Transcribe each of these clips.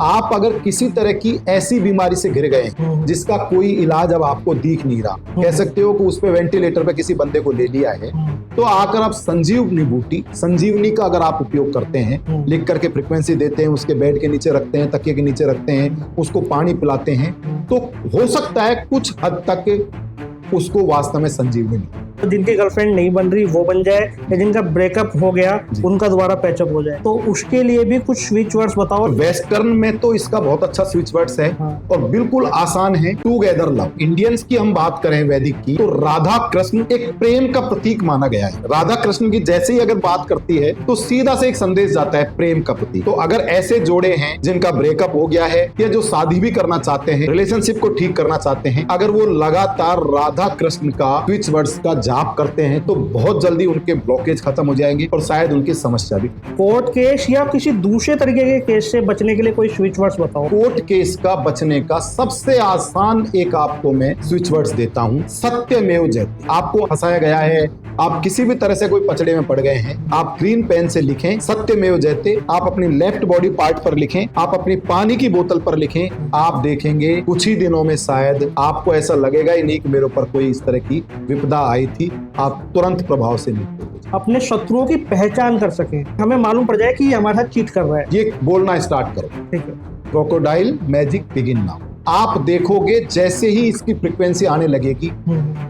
आप अगर किसी तरह की ऐसी बीमारी से घिर गए जिसका कोई इलाज अब आपको दिख नहीं रहा, कह सकते हो कि उस पे वेंटिलेटर पे किसी बंदे को ले लिया है, तो आकर आप संजीवनी का अगर आप उपयोग करते हैं, लिख करके फ्रीक्वेंसी देते हैं, उसके बेड के नीचे रखते हैं, तकिए के नीचे रखते हैं, उसको पानी पिलाते हैं, तो हो सकता है कुछ हद तक उसको वास्तव में संजीवनी मिले। तो जिनकी गर्लफ्रेंड नहीं बन रही वो बन जाए, या जिनका ब्रेकअप हो गया उनका दोबारा पैचअप हो जाए, तो उसके लिए भी कुछ स्विच वर्ड्स बताओ। वेस्टर्न में तो इसका बहुत अच्छा स्विच वर्ड्स है और बिल्कुल आसान है। Together love. इंडियंस की हम बात करें वैदिक की, तो राधा कृष्ण एक प्रेम का प्रतीक माना गया है। राधा कृष्ण की जैसे ही अगर बात करती है तो सीधा से एक संदेश जाता है प्रेम का प्रतीक। तो अगर ऐसे जोड़े हैं जिनका ब्रेकअप हो गया है या जो शादी भी करना चाहते हैं, रिलेशनशिप को ठीक करना चाहते हैं, अगर वो लगातार राधा कृष्ण का स्विच वर्ड्स का जाप करते हैं तो बहुत जल्दी उनके ब्लॉकेज खत्म हो जाएंगे और शायद उनकी समस्या भी। कोर्ट केस या किसी दूसरे तरीके के केस से बचने के लिए कोई स्विच वर्ड्स बताओ। कोर्ट केस का बचने का सबसे आसान एक आपको मैं स्विच वर्ड्स देता हूं, सत्यमेव जयते। आपको फंसाया गया है, आप किसी भी तरह से कोई पचड़े में पड़ गए हैं, आप ग्रीन पेन से लिखें सत्यमेव जयते। आप अपनी लेफ्ट बॉडी पार्ट पर लिखें, आप अपनी पानी की बोतल पर लिखें। आप देखेंगे कुछ ही दिनों में शायद आपको ऐसा लगेगा ही नहीं कि मेरे ऊपर कोई इस तरह की विपदा आई थी। आप तुरंत प्रभाव से निकलोगे। अपने शत्रुओं की पहचान कर सके, हमें मालूम पड़ जाए कि ये हमारे साथ चीट कर रहा है, ये बोलना स्टार्ट करो। ठीक है। Crocodile magic begin now. आप देखोगे जैसे ही इसकी फ्रीक्वेंसी आने लगेगी,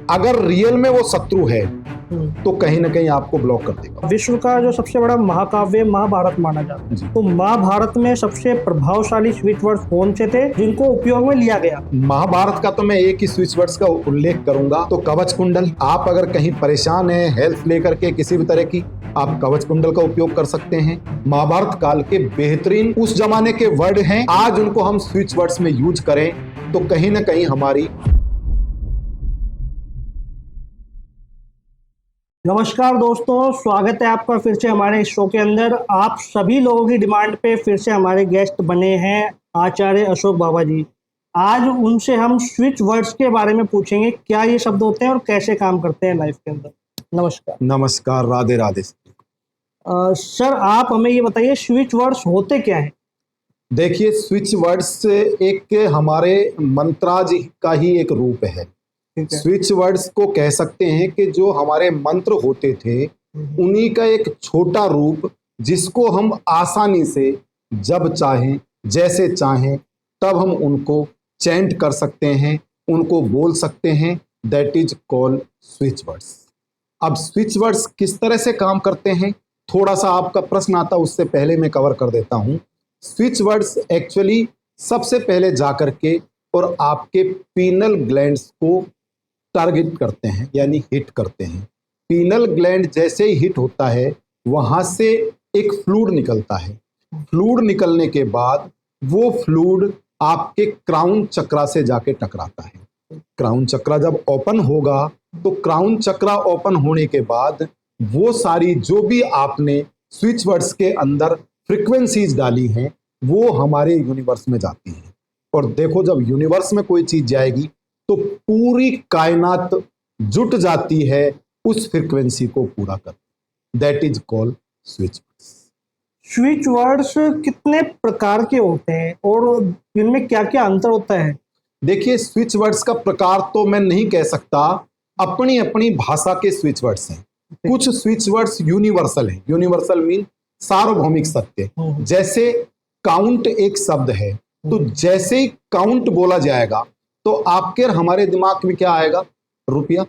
अगर रियल में वो शत्रु है तो कहीं ना कहीं आपको ब्लॉक कर देगा। विश्व का जो सबसे बड़ा महाकाव्य महाभारत माना जाता है, तो महाभारत में सबसे प्रभावशाली स्विच वर्ड्स कौन से थे जिनको उपयोग में लिया गया? महाभारत का तो मैं एक ही स्विच वर्ड्स का उल्लेख करूंगा, तो कवच कुंडल। आप अगर कहीं परेशान हैं हेल्थ लेकर के किसी भी तरह की, आप कवच कुंडल का उपयोग कर सकते हैं। महाभारत काल के बेहतरीन उस जमाने के वर्ड हैं, आज उनको हम स्विच वर्ड्स में यूज करें तो कहीं ना कहीं हमारी। नमस्कार दोस्तों, स्वागत है आपका फिर से हमारे इस शो के अंदर। आप सभी लोगों की डिमांड पे फिर से हमारे गेस्ट बने हैं आचार्य अशोक बाबा जी। आज उनसे हम स्विच वर्ड्स के बारे में पूछेंगे, क्या ये शब्द होते हैं और कैसे काम करते हैं लाइफ के अंदर। नमस्कार। नमस्कार, राधे राधे। सर, आप हमें ये बताइए स्विच वर्ड्स होते क्या है? देखिए, स्विच वर्ड्स एक हमारे मंत्राज का ही एक रूप है। स्विच वर्ड्स को कह सकते हैं कि जो हमारे मंत्र होते थे उन्हीं का एक छोटा रूप, जिसको हम आसानी से जब चाहें जैसे चाहें तब हम उनको चैंट कर सकते हैं, उनको बोल सकते हैं। That is called switch words. अब स्विच वर्ड्स किस तरह से काम करते हैं, थोड़ा सा आपका प्रश्न आता, उससे पहले मैं कवर कर देता हूं। स्विच वर्ड्स एक्चुअली सबसे पहले जाकर के और आपके पीनल ग्लैंड्स को टारगेट करते हैं, यानी हिट करते हैं। पीनल ग्लैंड जैसे ही हिट होता है वहां से एक फ्लूइड निकलता है। फ्लूइड निकलने के बाद वो फ्लूइड आपके क्राउन चक्रा से जाके टकराता है। क्राउन चक्रा जब ओपन होगा तो क्राउन चक्रा ओपन होने के बाद वो सारी जो भी आपने स्विच वर्ड्स के अंदर फ्रीक्वेंसीज डाली हैं वो हमारे यूनिवर्स में जाती हैं। और देखो, जब यूनिवर्स में कोई चीज जाएगी तो पूरी कायनात जुट जाती है उस फ्रीक्वेंसी को पूरा कर। That is called switch words. Switch words कितने प्रकार के होते हैं और इनमें क्या क्या अंतर होता है? देखिए, स्विच वर्ड्स का प्रकार तो मैं नहीं कह सकता, अपनी अपनी भाषा के स्विच वर्ड्स हैं। कुछ स्विच वर्ड्स यूनिवर्सल हैं। यूनिवर्सल मीन सार्वभौमिक सत्य। जैसे काउंट एक शब्द है, तो जैसे ही काउंट बोला जाएगा तो आपके और हमारे दिमाग में क्या आएगा? रुपया।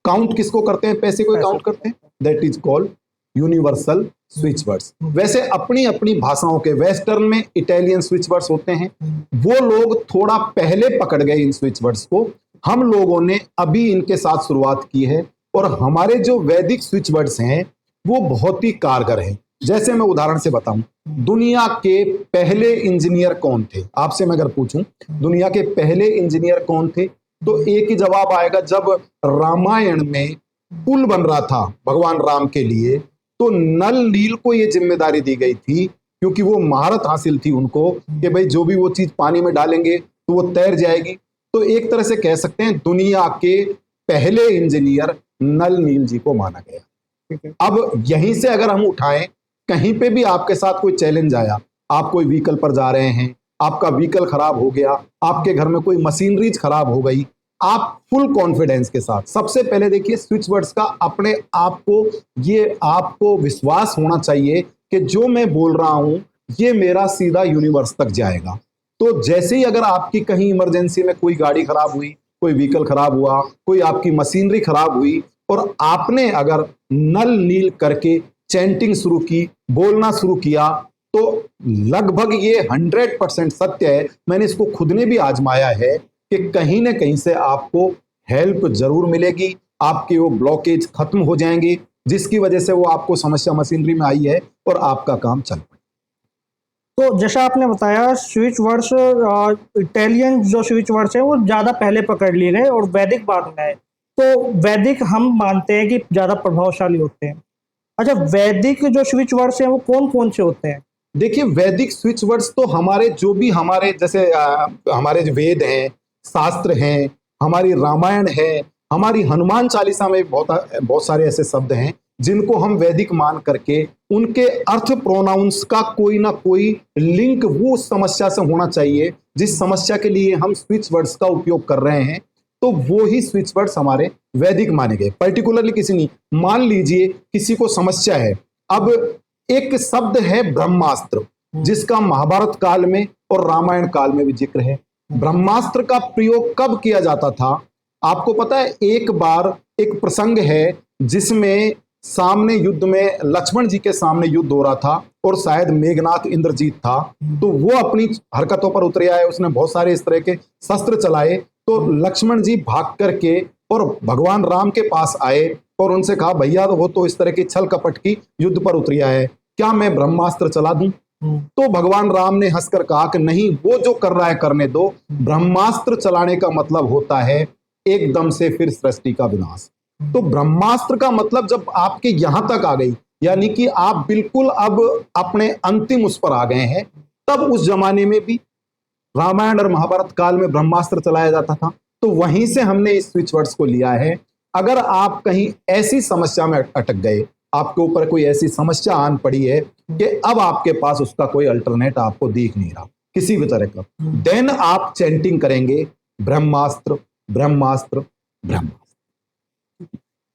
काउंट किसको करते हैं? पैसे को काउंट करते हैं। That is called universal switch words. वैसे अपनी अपनी भाषाओं के, वेस्टर्न में इटालियन स्विच वर्ड्स होते हैं, वो लोग थोड़ा पहले पकड़ गए इन स्विच वर्ड्स को। हम लोगों ने अभी इनके साथ शुरुआत की है और हमारे जो वैदिक स्विच वर्ड्स हैं वो बहुत ही कारगर हैं। जैसे मैं उदाहरण से बताऊं, दुनिया के पहले इंजीनियर कौन थे? आपसे मैं अगर पूछूं दुनिया के पहले इंजीनियर कौन थे, तो एक ही जवाब आएगा। जब रामायण में पुल बन रहा था भगवान राम के लिए, तो नल नील को ये जिम्मेदारी दी गई थी, क्योंकि वो महारत हासिल थी उनको कि भाई जो भी वो चीज पानी में डालेंगे तो वो तैर जाएगी। तो एक तरह से कह सकते हैं दुनिया के पहले इंजीनियर नल नील जी को माना गया। अब यहीं से अगर हम उठाएं, कहीं पे भी आपके साथ कोई चैलेंज आया, आप कोई व्हीकल पर जा रहे हैं, आपका व्हीकल खराब हो गया, आपके घर में कोई मशीनरीज खराब हो गई, आप फुल कॉन्फिडेंस के साथ सबसे पहले देखिए स्विच वर्ड्स का अपने आप को, ये आपको विश्वास होना चाहिए कि जो मैं बोल रहा हूं ये मेरा सीधा यूनिवर्स तक जाएगा। तो जैसे ही अगर आपकी कहीं इमरजेंसी में कोई गाड़ी खराब हुई, कोई व्हीकल खराब हुआ, कोई आपकी मशीनरी खराब हुई और आपने अगर नल नील करके चैंटिंग शुरू की, बोलना शुरू किया, तो लगभग ये 100% सत्य है, मैंने इसको खुद ने भी आजमाया है कि कहीं ना कहीं से आपको हेल्प जरूर मिलेगी, आपके वो ब्लॉकेज खत्म हो जाएंगे जिसकी वजह से वो आपको समस्या मशीनरी में आई है और आपका काम चल पाए। तो जैसा आपने बताया स्विच वर्ड्स, इटालियन जो स्विच वर्ड्स हैं वो ज़्यादा पहले पकड़ लिए गए और वैदिक बाद में आए। तो वैदिक हम मानते हैं कि ज़्यादा प्रभावशाली होते हैं। अच्छा, वैदिक जो स्विच वर्ड्स हैं वो कौन कौन से होते हैं? देखिए वैदिक स्विच वर्ड्स तो हमारे जो भी हमारे जैसे हमारे जो वेद हैं, शास्त्र हैं, हमारी रामायण है, हमारी हनुमान चालीसा में बहुत सारे ऐसे शब्द हैं जिनको हम वैदिक मान करके उनके अर्थ प्रोनाउंस का कोई ना कोई लिंक वो उस समस्या से होना चाहिए जिस समस्या के लिए हम स्विच वर्ड्स का उपयोग कर रहे हैं, तो वो ही स्विच वर्ड्स हमारे वैदिक माने गए। पर्टिकुलरली किसी नहीं, मान लीजिए किसी को समस्या है, अब एक शब्द है ब्रह्मास्त्र जिसका महाभारत काल में और रामायण काल में भी जिक्र है। ब्रह्मास्त्र का प्रयोग कब किया जाता था आपको पता है? एक बार एक प्रसंग है जिसमें सामने युद्ध में लक्ष्मण जी के सामने युद्ध हो रहा था और शायद मेघनाथ इंद्रजीत था, तो वो अपनी हरकतों पर उतर आए, उसने बहुत सारे इस तरह के शस्त्र चलाए, तो लक्ष्मण जी भाग करके और भगवान राम के पास आए और उनसे कहा भैया वो तो इस तरह की छल कपट की युद्ध पर उतरिया है, क्या मैं ब्रह्मास्त्र चला दूं? तो भगवान राम ने हंसकर कहा कि नहीं, वो जो कर रहा है करने दो, ब्रह्मास्त्र चलाने का मतलब होता है एकदम से फिर सृष्टि का विनाश। तो ब्रह्मास्त्र का मतलब जब आपके यहां तक आ गई, यानी कि आप बिल्कुल अब अपने अंतिम उस पर आ गए हैं, तब उस जमाने में भी रामायण और महाभारत काल में ब्रह्मास्त्र चलाया जाता था, तो वहीं से हमने इस स्विच वर्ड्स को लिया है। अगर आप कहीं ऐसी समस्या में अटक गए, आपके ऊपर कोई ऐसी समस्या आन पड़ी है कि अब आपके पास उसका कोई अल्टरनेट आपको दिख नहीं रहा किसी भी तरह का, देन आप चैंटिंग करेंगे ब्रह्मास्त्र ब्रह्मास्त्र ब्रह्मास्त्र।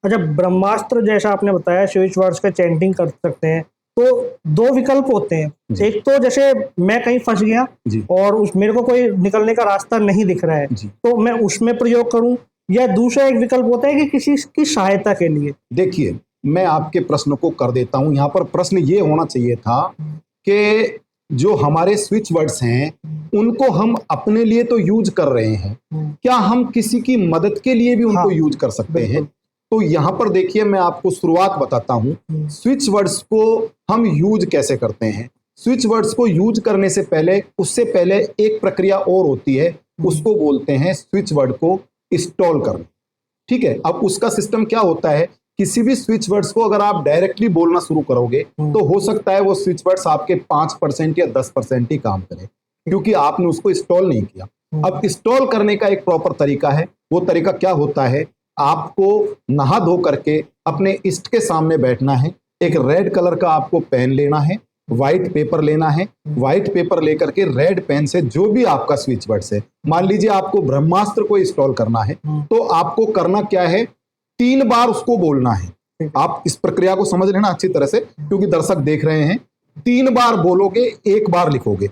अच्छा, ब्रह्मास्त्र जैसा आपने बताया स्विच वर्ड्स का चैंटिंग कर सकते हैं, तो दो विकल्प होते हैं। एक तो जैसे मैं कहीं फंस गया और मेरे को कोई निकलने का रास्ता नहीं दिख रहा है, तो मैं उसमें प्रयोग करूं, या दूसरा एक विकल्प होता है कि किसी की सहायता के लिए। देखिए मैं आपके प्रश्न को कर देता हूं, यहाँ पर प्रश्न ये होना चाहिए था कि जो हमारे स्विच वर्ड्स हैं उनको हम अपने लिए तो यूज कर रहे हैं, क्या हम किसी की मदद के लिए भी उनको यूज कर सकते हैं? तो यहाँ पर देखिए मैं आपको शुरुआत बताता हूँ, स्विच वर्ड्स को हम यूज कैसे करते हैं। स्विच वर्ड्स को यूज करने से पहले, उससे पहले एक प्रक्रिया और होती है, उसको बोलते हैं स्विच वर्ड को इंस्टॉल करना। ठीक है, अब उसका सिस्टम क्या होता है, किसी भी स्विच वर्ड्स को अगर आप डायरेक्टली बोलना शुरू करोगे तो हो सकता है वो स्विच वर्ड्स आपके 5% या 10% ही काम करें, क्योंकि आपने उसको इंस्टॉल नहीं किया। अब इंस्टॉल करने का एक प्रॉपर तरीका है, वो तरीका क्या होता है, आपको नहा धो करके अपने इष्ट के सामने बैठना है, एक रेड कलर का आपको पेन लेना है, व्हाइट पेपर लेना है, व्हाइट पेपर लेकर के रेड पेन से जो भी आपका स्विच वर्ड्स है, मान लीजिए आपको ब्रह्मास्त्र को इंस्टॉल करना है, तो आपको करना क्या है, 3 बार उसको बोलना है। आप इस प्रक्रिया को समझ लेना अच्छी तरह से, क्योंकि दर्शक देख रहे हैं। 3 बार बोलोगे, 1 बार लिखोगे,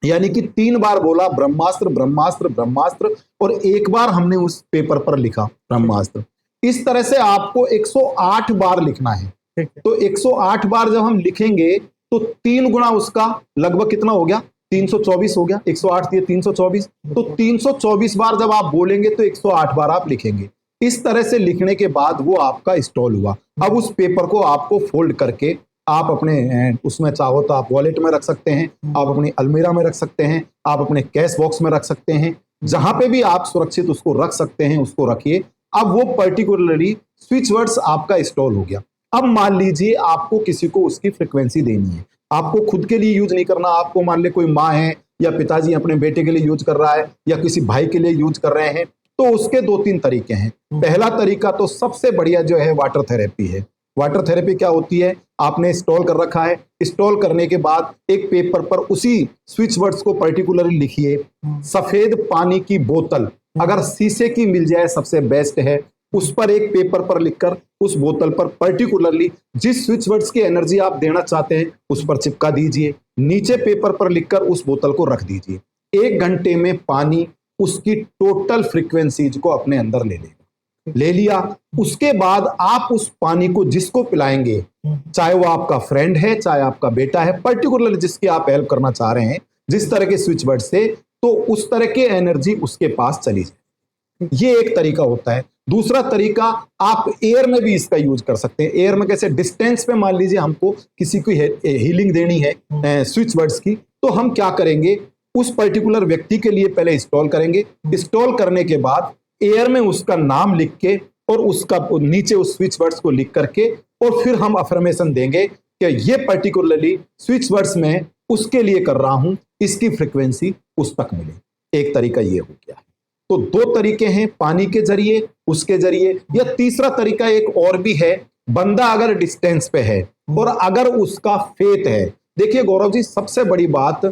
यानी कि 3 बार बोला ब्रह्मास्त्र ब्रह्मास्त्र ब्रह्मास्त्र और 1 बार हमने उस पेपर पर लिखा ब्रह्मास्त्र। इस तरह से आपको 108 बार लिखना है। तो 108 बार जब हम लिखेंगे तो 3 गुना उसका लगभग कितना हो गया, 324 हो गया। 108 दिए 324, तो 324 बार जब आप बोलेंगे तो 108 बार आप लिखेंगे। इस तरह से लिखने के बाद वो आपका इंस्टॉल हुआ। अब उस पेपर को आपको फोल्ड करके आप अपने उसमें चाहो तो आप वॉलेट में रख सकते हैं, आप अपनी अलमीरा में रख सकते हैं, आप अपने कैश बॉक्स में रख सकते हैं, जहां पे भी आप सुरक्षित उसको रख सकते हैं उसको रखिए। अब वो पर्टिकुलरली स्विच वर्ड्स आपका इंस्टॉल हो गया। अब मान लीजिए आपको किसी को उसकी फ्रिक्वेंसी देनी है, आपको खुद के लिए यूज नहीं करना, आपको मान ले कोई माँ है या पिताजी अपने बेटे के लिए यूज कर रहा है या किसी भाई के लिए यूज कर रहे हैं, तो उसके 2-3 तरीके हैं। पहला तरीका तो सबसे बढ़िया जो है वाटर थेरेपी है। वाटर थेरेपी क्या होती है, आपने इंस्टॉल कर रखा है। इंस्टॉल करने के बाद एक पेपर पर उसी स्विच वर्ड्स को पर्टिकुलरली लिखिए। सफेद पानी की बोतल अगर शीशे की मिल जाए सबसे बेस्ट है। उस पर एक पेपर पर लिखकर उस बोतल पर पर्टिकुलरली जिस स्विच वर्ड्स की एनर्जी आप देना चाहते हैं उस पर चिपका दीजिए। नीचे पेपर पर लिखकर उस बोतल को रख दीजिए। 1 घंटे में पानी उसकी टोटल फ्रीक्वेंसीज को अपने अंदर ले लेगा। ले लिया, उसके बाद आप उस पानी को जिसको पिलाएंगे, चाहे वो आपका फ्रेंड है, चाहे आपका बेटा है, पर्टिकुलरली जिसकी आप हेल्प करना चाह रहे हैं, जिस तरह के स्विच वर्ड से, तो उस तरह की एनर्जी उसके पास चली जाए। ये एक तरीका होता है। दूसरा तरीका, आप एयर में भी इसका यूज कर सकते हैं। एयर में कैसे, डिस्टेंस पे मान लीजिए हमको किसी को हीलिंग देनी है स्विच वर्ड्स की, तो हम क्या करेंगे, उस पर्टिकुलर व्यक्ति के लिए पहले इंस्टॉल करेंगे। इंस्टॉल करने के बाद एयर में उसका नाम लिख के और उसका नीचे उस स्विच वर्ड्स को लिख करके और फिर हम अफर्मेशन देंगे कि ये पर्टिकुलरली स्विच वर्ड्स में उसके लिए कर रहा हूं, इसकी फ्रीक्वेंसी उस तक मिले। एक तरीका ये हो गया। तो 2 तरीके हैं, पानी के जरिए, उसके जरिए। या तीसरा तरीका एक और भी है, बंदा अगर डिस्टेंस पे है और अगर उसका फेथ है। देखिए गौरव जी, सबसे बड़ी बात,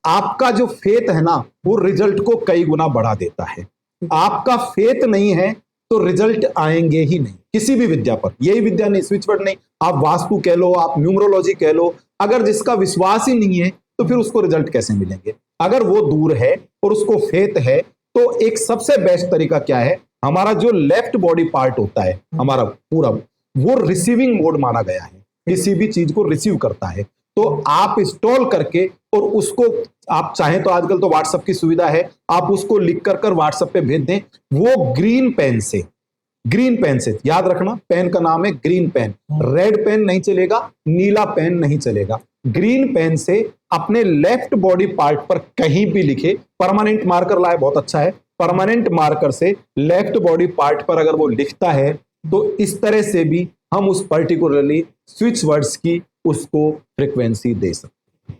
आपका जो फेथ है ना, वो रिजल्ट को कई गुना बढ़ा देता है। आपका फेथ नहीं है तो रिजल्ट आएंगे ही नहीं किसी भी विद्या पर। यही विद्या नहीं, स्विच वर्ड नहीं, आप वास्तु कह लो, आप न्यूमरोलॉजी कह लो, अगर जिसका विश्वास ही नहीं है तो फिर उसको रिजल्ट कैसे मिलेंगे। अगर वो दूर है और उसको फेथ है, तो एक सबसे बेस्ट तरीका क्या है, हमारा जो लेफ्ट बॉडी पार्ट होता है हमारा पूरा, वो रिसीविंग मोड माना गया है, किसी भी चीज को रिसीव करता है। तो आप इंस्टॉल करके और उसको, आप चाहें तो आजकल तो व्हाट्सएप की सुविधा है, आप उसको लिख कर व्हाट्सएप पे भेज दें। वो ग्रीन पेन से, याद रखना, पेन का नाम है ग्रीन पेन। रेड पेन नहीं चलेगा, नीला पेन नहीं चलेगा। ग्रीन पेन से अपने लेफ्ट बॉडी पार्ट पर कहीं भी लिखे, परमानेंट मार्कर लाए, बहुत अच्छा है, परमानेंट मार्कर से लेफ्ट बॉडी पार्ट पर अगर वो लिखता है तो इस तरह से भी हम उस पर्टिकुलरली स्विच वर्ड्स की उसको फ्रीक्वेंसी दे सकते हैं।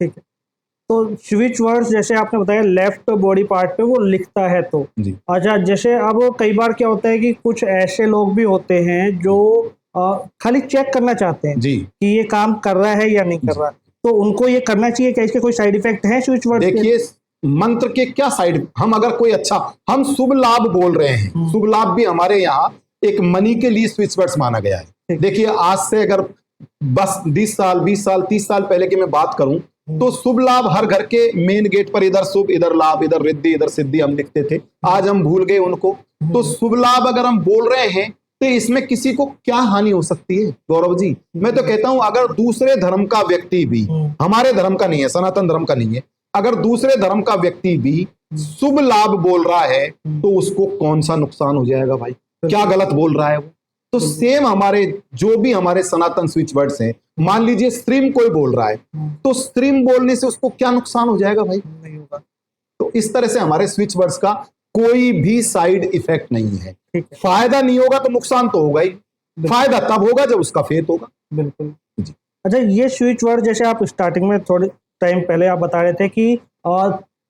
ठीक है, तो स्विच वर्ड्स जैसे आपने बताया लेफ्ट बॉडी पार्ट पे वो लिखता है, तो जी। अच्छा, जैसे अब कई बार क्या होता है कि कुछ ऐसे लोग भी होते हैं जो खाली चेक करना चाहते हैं जी कि ये काम कर रहा है या नहीं कर रहा, तो उनको ये करना चाहिए क्या? इसके कोई साइड इफेक्ट है स्विच वर्ड? देखिए, मंत्र के क्या साइड, हम अगर कोई अच्छा, हम शुभ लाभ बोल रहे हैं, शुभ लाभ भी हमारे यहाँ एक मनी के लिए स्विच वर्ड्स माना गया है। देखिए, आज से अगर बस 10 साल 20 साल 30 साल पहले की मैं बात करूं तो शुभ लाभ हर घर के मेन गेट पर, इधर शुभ, इधर लाभ, इधर रिद्धि, इधर सिद्धि हम लिखते थे। आज हम भूल गए उनको। तो शुभ लाभ अगर हम बोल रहे हैं तो इसमें किसी को क्या हानि हो सकती है गौरव जी? मैं तो कहता हूं अगर दूसरे धर्म का व्यक्ति भी, हमारे धर्म का नहीं है, सनातन धर्म का नहीं है, अगर दूसरे धर्म का व्यक्ति भी शुभ लाभ बोल रहा है तो उसको कौन सा नुकसान हो जाएगा भाई? क्या गलत बोल रहा है वो? तो सेम हमारे जो भी हमारे सनातन स्विच वर्ड्स हैं, मान लीजिए स्त्रीम कोई बोल रहा है तो स्त्रीम बोलने से उसको क्या नुकसान हो जाएगा भाई? नहीं होगा। तो इस तरह से हमारे स्विच वर्ड्स का कोई भी साइड इफेक्ट नहीं है। फायदा नहीं होगा तो नुकसान तो होगा ही। फायदा तब होगा जब उसका फेथ होगा। बिल्कुल जी। अच्छा, ये स्विच वर्ड जैसे आप स्टार्टिंग में थोड़े टाइम पहले आप बता रहे थे कि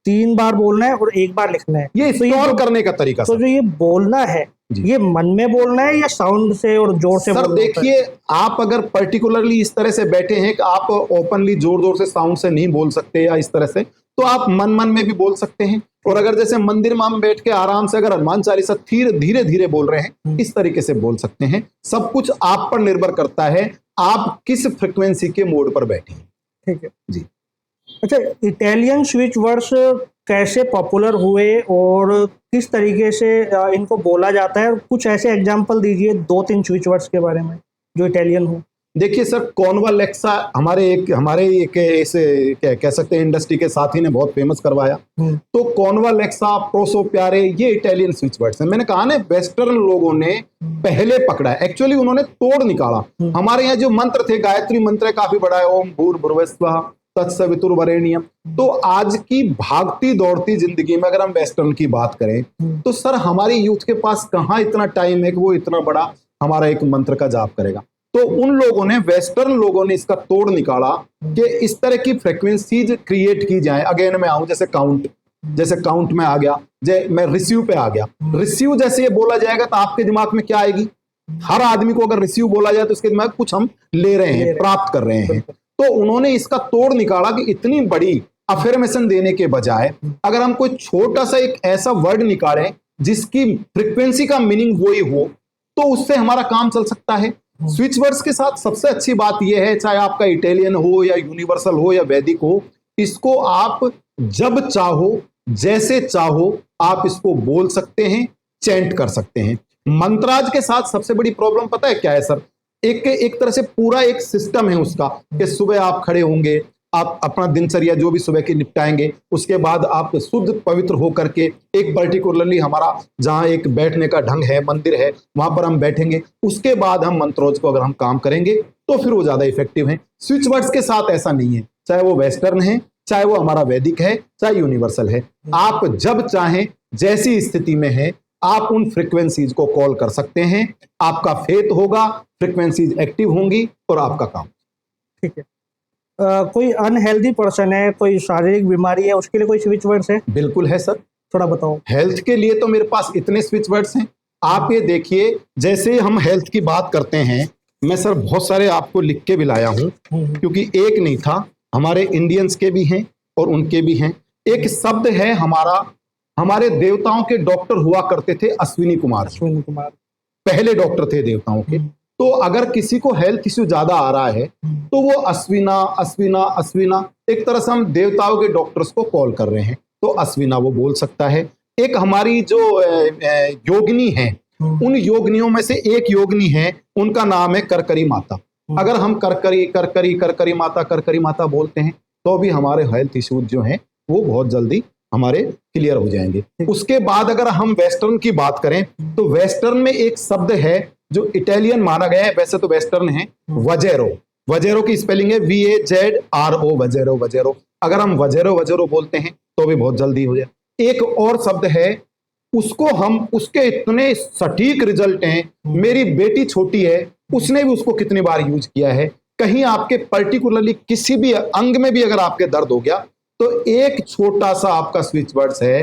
3 बार बोलना है और 1 बार लिखना है, ये इंस्टॉल करने का तरीका। तो जो ये बोलना है ये मन में बोलना है या साउंड से और जोर से? सर देखिए, आप अगर पर्टिकुलरली इस तरह से बैठे हैं कि आप ओपनली जोर जोर से साउंड से नहीं बोल सकते या इस तरह से, तो आप मन मन में भी बोल सकते हैं। और अगर जैसे मंदिर में बैठ के आराम से अगर हनुमान चालीसा धीरे धीरे बोल रहे हैं, इस तरीके से बोल सकते हैं। सब कुछ आप पर निर्भर करता है आप किस फ्रिक्वेंसी के मोड पर बैठे हैं। ठीक है जी। अच्छा, इटालियन स्विच वर्ड्स कैसे पॉपुलर हुए और किस तरीके से इनको बोला जाता है? कुछ ऐसे एग्जांपल दीजिए 2-3 स्विच वर्ड्स के बारे में जो इटालियन हो। देखिए सर, कॉन्वालेक्सा हमारे एक ऐसे कह सकते हैं इंडस्ट्री के साथी ने बहुत फेमस करवाया। तो कॉन्वालेक्सा, प्रोसो प्यारे, ये इटालियन स्विच वर्ड्स हैं। मैंने कहा ना, वेस्टर्न लोगों ने पहले पकड़ा है, एक्चुअली उन्होंने तोड़ निकाला। हमारे यहाँ जो मंत्र थे, गायत्री मंत्र है, काफी बड़ा है, ओम भूर्भुवस्सुवः तत्सवितुर्वरेण्यम। तो आज की भागती दौड़ती जिंदगी में अगर हम वेस्टर्न की बात करें तो सर हमारी यूथ के पास कहाँ इतना टाइम है कि वो इतना बड़ा हमारा एक मंत्र का जाप करेगा। तो उन लोगों ने, वेस्टर्न लोगों ने इसका तोड़ निकाला कि इस तरह की फ्रीक्वेंसीज क्रिएट की जाए। अगेन मैं आऊं, जैसे काउंट में आ गया, मैं रिसीव पे आ गया। रिसीव जैसे ये बोला जाएगा तो आपके दिमाग में क्या आएगी? हर आदमी को अगर रिसीव बोला जाए तो इसके दिमाग कुछ हम ले रहे हैं, प्राप्त कर रहे हैं। तो उन्होंने इसका तोड़ निकाला कि इतनी बड़ी अफर्मेशन देने के बजाय अगर हम कोई छोटा सा एक ऐसा वर्ड निकालें जिसकी फ्रीक्वेंसी का मीनिंग वही हो, तो उससे हमारा काम चल सकता है। स्विच वर्ड्स के साथ सबसे अच्छी बात यह है, चाहे आपका इटालियन हो या यूनिवर्सल हो या वैदिक हो, इसको आप जब चाहो जैसे चाहो आप इसको बोल सकते हैं, चैंट कर सकते हैं। मंत्राज के साथ सबसे बड़ी प्रॉब्लम पता है क्या है सर? एक तरह से पूरा एक सिस्टम है उसका कि सुबह आप खड़े होंगे, आप अपना दिनचर्या जो भी सुबह की निपटाएंगे, उसके बाद आप शुद्ध पवित्र होकर के एक पर्टिकुलरली हमारा जहां एक बैठने का ढंग है, मंदिर है, वहां पर हम बैठेंगे, उसके बाद हम मंत्रोज को अगर हम काम करेंगे तो फिर वो ज्यादा इफेक्टिव है। स्विच वर्ड्स के साथ ऐसा नहीं है, चाहे वो वेस्टर्न है, चाहे वो हमारा वैदिक है, चाहे यूनिवर्सल है, आप जब चाहें जैसी स्थिति में है आप उन फ्रीक्वेंसीज को कॉल कर सकते हैं, आपका फेथ होगा, फ्रीक्वेंसीज एक्टिव होंगी और आपका काम। ठीक है। कोई अनहेल्दी पर्सन है, कोई शारीरिक बीमारी है, उसके लिए कोई स्विच वर्ड्स है? बिल्कुल है सर, थोड़ा बताओ। हेल्थ के लिए तो मेरे पास इतने स्विच वर्ड्स हैं। आप ये देखिए, जैसे हम हेल्थ की बात करते हैं, मैं सर बहुत सारे आपको लिख के भी लाया हूं, क्योंकि एक नहीं था, हमारे इंडियंस के भी हैं और उनके भी हैं। एक शब्द है हमारे देवताओं के डॉक्टर हुआ करते थे अश्विनी कुमार, पहले डॉक्टर थे देवताओं के। तो अगर किसी को हेल्थ इश्यू ज्यादा आ रहा है तो वो अश्विना अश्विना अश्विना, एक तरह से हम देवताओं के डॉक्टर्स को कॉल कर रहे हैं, तो अश्विना वो बोल सकता है। एक हमारी जो योगिनी है, उन योगिनियों में से एक योगिनी है, उनका नाम है करकरी माता। अगर हम करकरी करकरी करकरी माता बोलते हैं तो भी हमारे हेल्थ इश्यूज जो हैं वो बहुत जल्दी हमारे क्लियर हो जाएंगे। उसके बाद अगर हम वेस्टर्न की बात करें तो वेस्टर्न में एक शब्द है जो इटालियन माना गया है, वैसे तो वेस्टर्न है, वजेरो। वजेरो की स्पेलिंग है VAZRO, वजेरो वजेरो। अगर हम वजेरो वजेरो बोलते हैं तो भी बहुत जल्दी हो जाए। एक और शब्द है, उसके इतने सटीक रिजल्ट हैं, मेरी बेटी छोटी है, उसने भी उसको कितनी बार यूज किया है। कहीं आपके पर्टिकुलरली किसी भी अंग में भी अगर आपके दर्द हो गया तो एक छोटा सा आपका स्विच वर्ड्स है,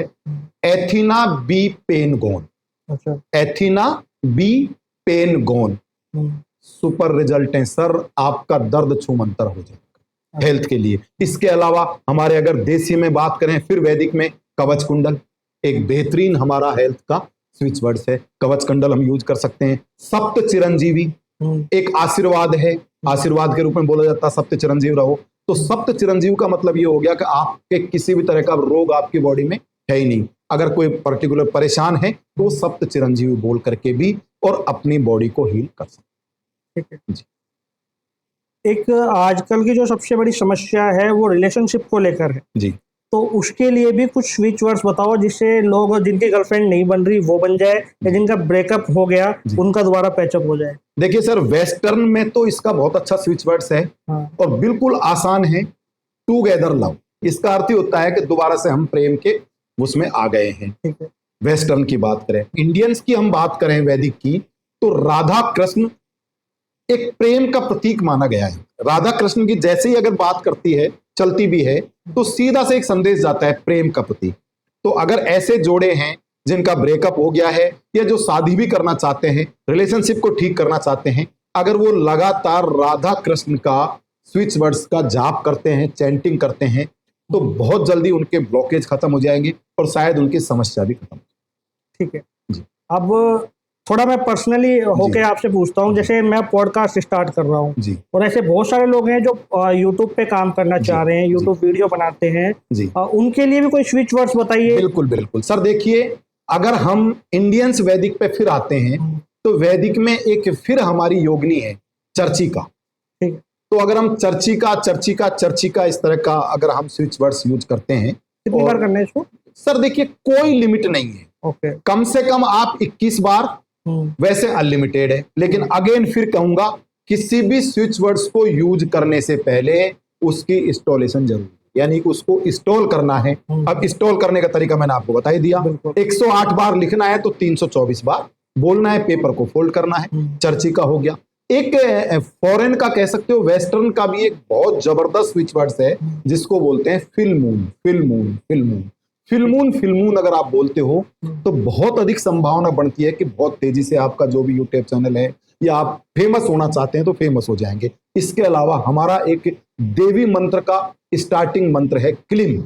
एथिना बी पेन गोन। अच्छा, एथिना बी पेन गोन, सुपर रिजल्ट है सर, आपका दर्द छूमंतर हो जाएगा हेल्थ के लिए। इसके अलावा हमारे अगर देसी में बात करें, फिर वैदिक में कवच कुंडल एक बेहतरीन हमारा हेल्थ का स्विच वर्ड्स है, कवच कुंडल हम यूज कर सकते हैं। सप्त चिरंजीवी एक आशीर्वाद है, आशीर्वाद के रूप में बोला जाता है सप्त चिरंजीव रहो। तो सप्त चिरंजीव का मतलब ये हो गया कि आपके किसी भी तरह का रोग आपकी बॉडी में है ही नहीं, अगर कोई पर्टिकुलर परेशान है तो वो सप्त चिरंजीवी बोल करके भी और अपनी बॉडी को हील कर सकते। ठीक है जी। एक आजकल की जो सबसे बड़ी समस्या है वो रिलेशनशिप को लेकर है जी, तो उसके लिए भी कुछ स्विच वर्ड्स बताओ जिससे लोग जिनकी गर्लफ्रेंड नहीं बन रही वो बन जाए, या जिनका ब्रेकअप हो गया उनका दोबारा पैचअप हो जाए। देखिए सर, वेस्टर्न में तो इसका बहुत अच्छा स्विच वर्ड्स है और बिल्कुल आसान है, टूगेदर लव। इसका अर्थ ही होता है कि दोबारा से हम प्रेम के उसमें आ गए हैं। ठीक है। वेस्टर्न की बात करें, इंडियंस की हम बात करें वैदिक की, तो राधा कृष्ण एक प्रेम का प्रतीक माना गया है। राधा कृष्ण की जैसे ही अगर बात करती है, चलती भी है, तो सीधा से एक संदेश जाता है प्रेम का प्रतीक। तो अगर ऐसे जोड़े हैं जिनका ब्रेकअप हो गया है या जो शादी भी करना चाहते हैं, रिलेशनशिप को ठीक करना चाहते हैं, अगर वो लगातार राधा कृष्ण का स्विच वर्ड्स का जाप करते हैं, चैंटिंग करते हैं, तो बहुत जल्दी उनके ब्लॉकेज खत्म हो जाएंगे और शायद उनकी समस्या भी खत्म। ठीक है जी। अब थोड़ा मैं पर्सनली होके आपसे पूछता हूँ, जैसे मैं पॉडकास्ट स्टार्ट कर रहा हूँ और ऐसे बहुत सारे लोग हैं जो यूट्यूब पे काम करना चाह रहे हैं, यूट्यूब वीडियो बनाते हैं, उनके लिए भी कोई स्विच वर्ड्स बताइए। बिल्कुल बिल्कुल सर, देखिए अगर हम इंडियंस वैदिक पे फिर आते हैं तो वैदिक में एक फिर हमारी योगिनी है चर्चिका। तो अगर हम चर्चिका इस तरह का अगर हम स्विच वर्ड्स यूज करते हैं, कितनी बार करना है इसको? सर देखिए कोई लिमिट नहीं है, ओके। कम से कम आप 21 बार, वैसे अनलिमिटेड है, लेकिन अगेन फिर कहूंगा किसी भी स्विच वर्ड्स को यूज करने से पहले उसकी इंस्टॉलेशन जरूरी, यानी उसको इंस्टॉल करना है। अब इंस्टॉल करने का तरीका मैंने आपको बता ही दिया, 108 बार लिखना है तो 324 बार बोलना है, पेपर को फोल्ड करना है। चर्चिका हो गया। एक फॉरेन का कह सकते हो, वेस्टर्न का भी एक बहुत जबरदस्त स्विच वर्ड्स है जिसको बोलते हैं फिल मून। फिल मून, फिल मून, फिल्मून अगर आप बोलते हो तो बहुत अधिक संभावना बनती है कि बहुत तेजी से आपका जो भी यूट्यूब चैनल है या आप फेमस होना चाहते हैं तो फेमस हो जाएंगे। इसके अलावा हमारा एक देवी मंत्र का स्टार्टिंग मंत्र है क्लीम।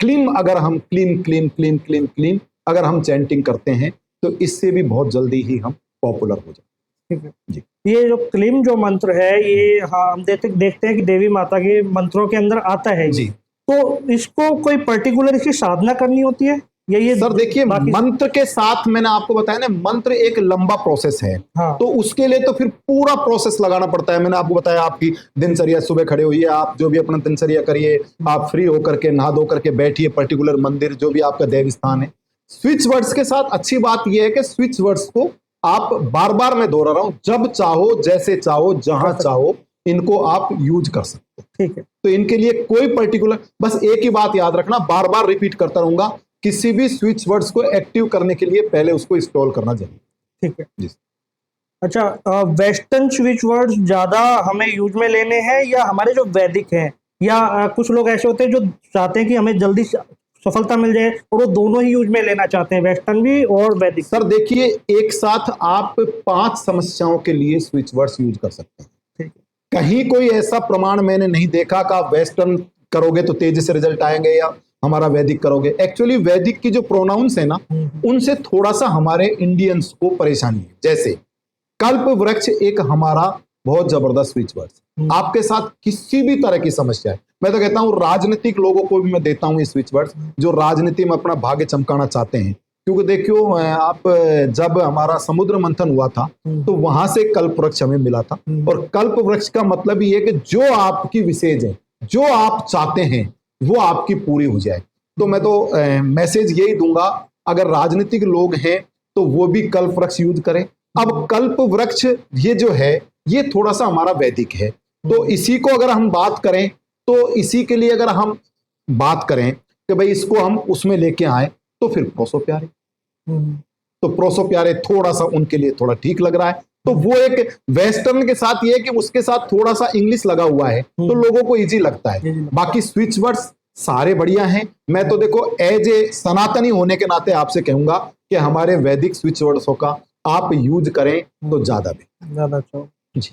क्लीम अगर हम क्लीम अगर हम चैंटिंग करते हैं तो इससे भी बहुत जल्दी ही हम पॉपुलर हो जाएंगे। ठीक है जी। ये जो क्लीम जो मंत्र है ये हम देखते हैं कि देवी माता के मंत्रों के अंदर आता है जी। तो इसको कोई पर्टिकुलर इसकी साधना करनी होती है या ये सर देखिए मंत्र के साथ मैंने आपको बताया ना, मंत्र एक लंबा प्रोसेस है। हाँ। तो उसके लिए तो फिर पूरा प्रोसेस लगाना पड़ता है। मैंने आपको बताया आपकी दिनचर्या, सुबह खड़े होइए, आप जो भी अपना दिनचर्या करिए, आप फ्री होकर के नहा धो करके बैठिए पर्टिकुलर मंदिर जो भी आपका देव स्थान है। स्विच वर्ड्स के साथ अच्छी बात यह है कि स्विच वर्ड्स को आप बार बार मैं दोहरा रहा हूं, जब चाहो, जैसे चाहो, जहां चाहो इनको आप यूज कर सकते हो। ठीक है। तो इनके लिए कोई पर्टिकुलर, बस एक ही बात याद रखना, बार बार रिपीट करता रहूंगा, किसी भी स्विच वर्ड्स को एक्टिव करने के लिए पहले उसको इंस्टॉल करना जरूरी। ठीक है जी। अच्छा, वेस्टर्न स्विच वर्ड्स ज्यादा हमें यूज में लेने हैं या हमारे जो वैदिक हैं, या कुछ लोग ऐसे होते हैं जो चाहते हैं कि हमें जल्दी सफलता मिल जाए और वो दोनों ही यूज में लेना चाहते हैं, वेस्टर्न भी और वैदिक। सर देखिए, एक साथ आप 5 समस्याओं के लिए स्विच वर्ड्स यूज कर सकते हैं। ठीक है। कहीं कोई ऐसा प्रमाण मैंने नहीं देखा कि आप वेस्टर्न करोगे तो तेजी से रिजल्ट आएंगे या हमारा वैदिक करोगे। एक्चुअली वैदिक की जो प्रोनाउंस है ना, उनसे थोड़ा सा हमारे इंडियंस को परेशानी है। जैसे कल्प वृक्ष एक हमारा बहुत जबरदस्त स्विच वर्ड, आपके साथ किसी भी तरह की समस्या है, मैं तो कहता हूं राजनीतिक लोगों को भी मैं देता हूं ये स्विच वर्ड, जो राजनीति में अपना भाग्य चमकाना चाहते हैं। क्योंकि देखियो आप, जब हमारा समुद्र मंथन हुआ था तो वहां से कल्प वृक्ष हमें मिला था, और कल्प वृक्ष का मतलब ये है कि जो आपकी विशेष है, जो आप चाहते हैं वो आपकी पूरी हो जाए। तो मैं तो मैसेज यही दूंगा, अगर राजनीतिक लोग हैं तो वो भी कल्प वृक्ष यूज करें। अब कल्प वृक्ष ये जो है ये थोड़ा सा हमारा वैदिक है, तो इसी को अगर हम बात करें तो इसी के लिए अगर हम बात करें कि भाई इसको हम उसमें लेके आए तो फिर प्रोसो प्यारे, तो प्रोसो प्यारे थोड़ा सा उनके लिए थोड़ा ठीक लग रहा है। तो वो एक वेस्टर्न के साथ ये है कि उसके साथ थोड़ा सा इंग्लिश लगा हुआ है तो लोगों को इजी लगता है। बाकी स्विच वर्ड्स सारे बढ़िया हैं। मैं तो देखो एज ए सनातनी होने के नाते आपसे कहूंगा कि हमारे वैदिक स्विच वर्ड्सों का आप यूज करें तो ज्यादा अच्छा जी।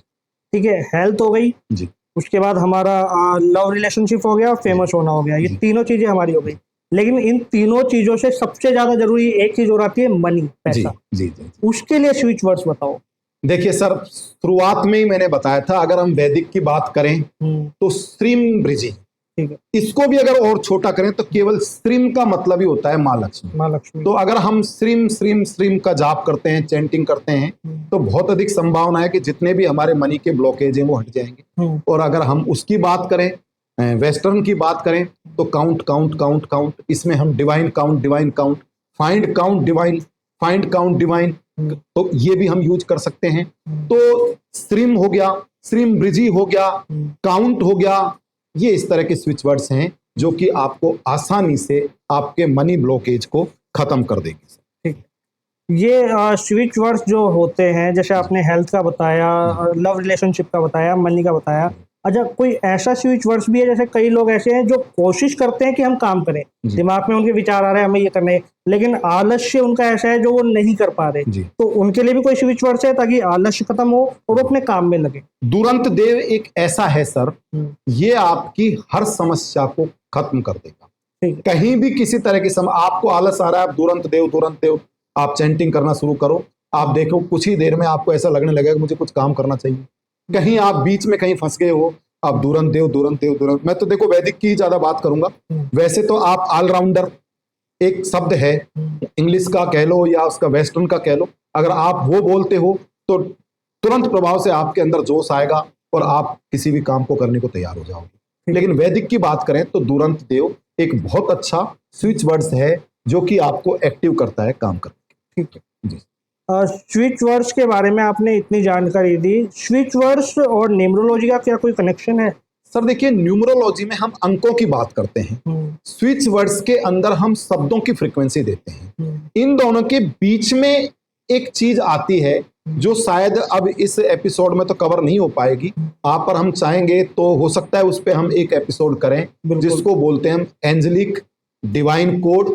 ठीक है, हेल्थ हो गई जी, उसके बाद हमारा लव रिलेशनशिप हो गया और फेमस होना हो गया, ये तीनों चीजें हमारी हो गई। लेकिन इन तीनों चीजों से सबसे ज्यादा जरूरी एक चीज हो जाती है मनी, पैसा। जी, जी, जी। उसके लिए स्विच वर्ड्स बताओ। देखिए सर, शुरुआत में ही मैंने बताया था, अगर हम वैदिक की बात करें तो श्रीम ब्रिजी, ठीक है, इसको भी अगर और छोटा करें तो केवल श्रीम का मतलब ही होता है माँ लक्ष्मी। तो अगर हम श्रीम श्रीम श्रीम का जाप करते हैं, चैंटिंग करते हैं, तो बहुत अधिक संभावना है कि जितने भी हमारे मनी के ब्लॉकेज हैं वो हट जाएंगे। और अगर हम उसकी बात करें, वेस्टर्न की बात करें, तो काउंट काउंट काउंट काउंट, इसमें हम divine count, find count divine, तो ये भी हम यूज कर सकते हैं। तो श्रीम हो गया, श्रीम ब्रिजी हो गया, काउंट हो गया, ये इस तरह के स्विच वर्ड्स हैं जो कि आपको आसानी से आपके मनी ब्लॉकेज को खत्म कर देंगे। ठीक, ये स्विच वर्ड्स जो होते हैं, जैसे आपने हेल्थ का बताया, लव रिलेशनशिप का बताया, मनी का बताया, अच्छा कोई ऐसा स्विच वर्ड्स भी है, जैसे कई लोग ऐसे हैं जो कोशिश करते हैं कि हम काम करें, दिमाग में उनके विचार आ रहे हैं हमें ये करना है, लेकिन आलस्य उनका ऐसा है जो वो नहीं कर पा रहे, तो उनके लिए भी कोई स्विच वर्ड्स है ताकि आलस्य खत्म हो और वो अपने काम में लगे? दुरंत देव एक ऐसा है सर, ये आपकी हर समस्या को खत्म कर देगा। कहीं भी किसी तरह की आपको आलस आ रहा है, आप दुरंत देव आप चैंटिंग करना शुरू करो, आप देखो कुछ ही देर में आपको ऐसा लगने लगेगा मुझे कुछ काम करना चाहिए। कहीं आप बीच में कहीं फंस गए हो, आप दुरंत देव, मैं तो देखो वैदिक की ज्यादा बात करूंगा। वैसे तो आप ऑलराउंडर एक शब्द है, इंग्लिश का कह लो या उसका वेस्टर्न का कह लो, अगर आप वो बोलते हो तो तुरंत प्रभाव से आपके अंदर जोश आएगा और आप किसी भी काम को करने को तैयार हो जाओगे। लेकिन वैदिक की बात करें तो दुरंत देव एक बहुत अच्छा स्विच वर्ड्स है जो कि आपको एक्टिव करता है काम करने। ठीक है जी। स्विच वर्ड्स के बारे में आपने इतनी जानकारी दी, स्विच वर्ड्स और न्यूमरोलॉजी का क्या कोई कनेक्शन है? सर देखिए, न्यूमरोलॉजी में हम अंकों की बात करते हैं, स्विच वर्ड्स के अंदर हम शब्दों की फ्रीक्वेंसी देते हैं। इन दोनों के बीच में एक चीज आती है जो शायद अब इस एपिसोड में तो कवर नहीं हो पाएगी, आप पर हम चाहेंगे तो हो सकता है उस पर हम एक एपिसोड करें, जिसको बोलते हैं हम angelic divine code,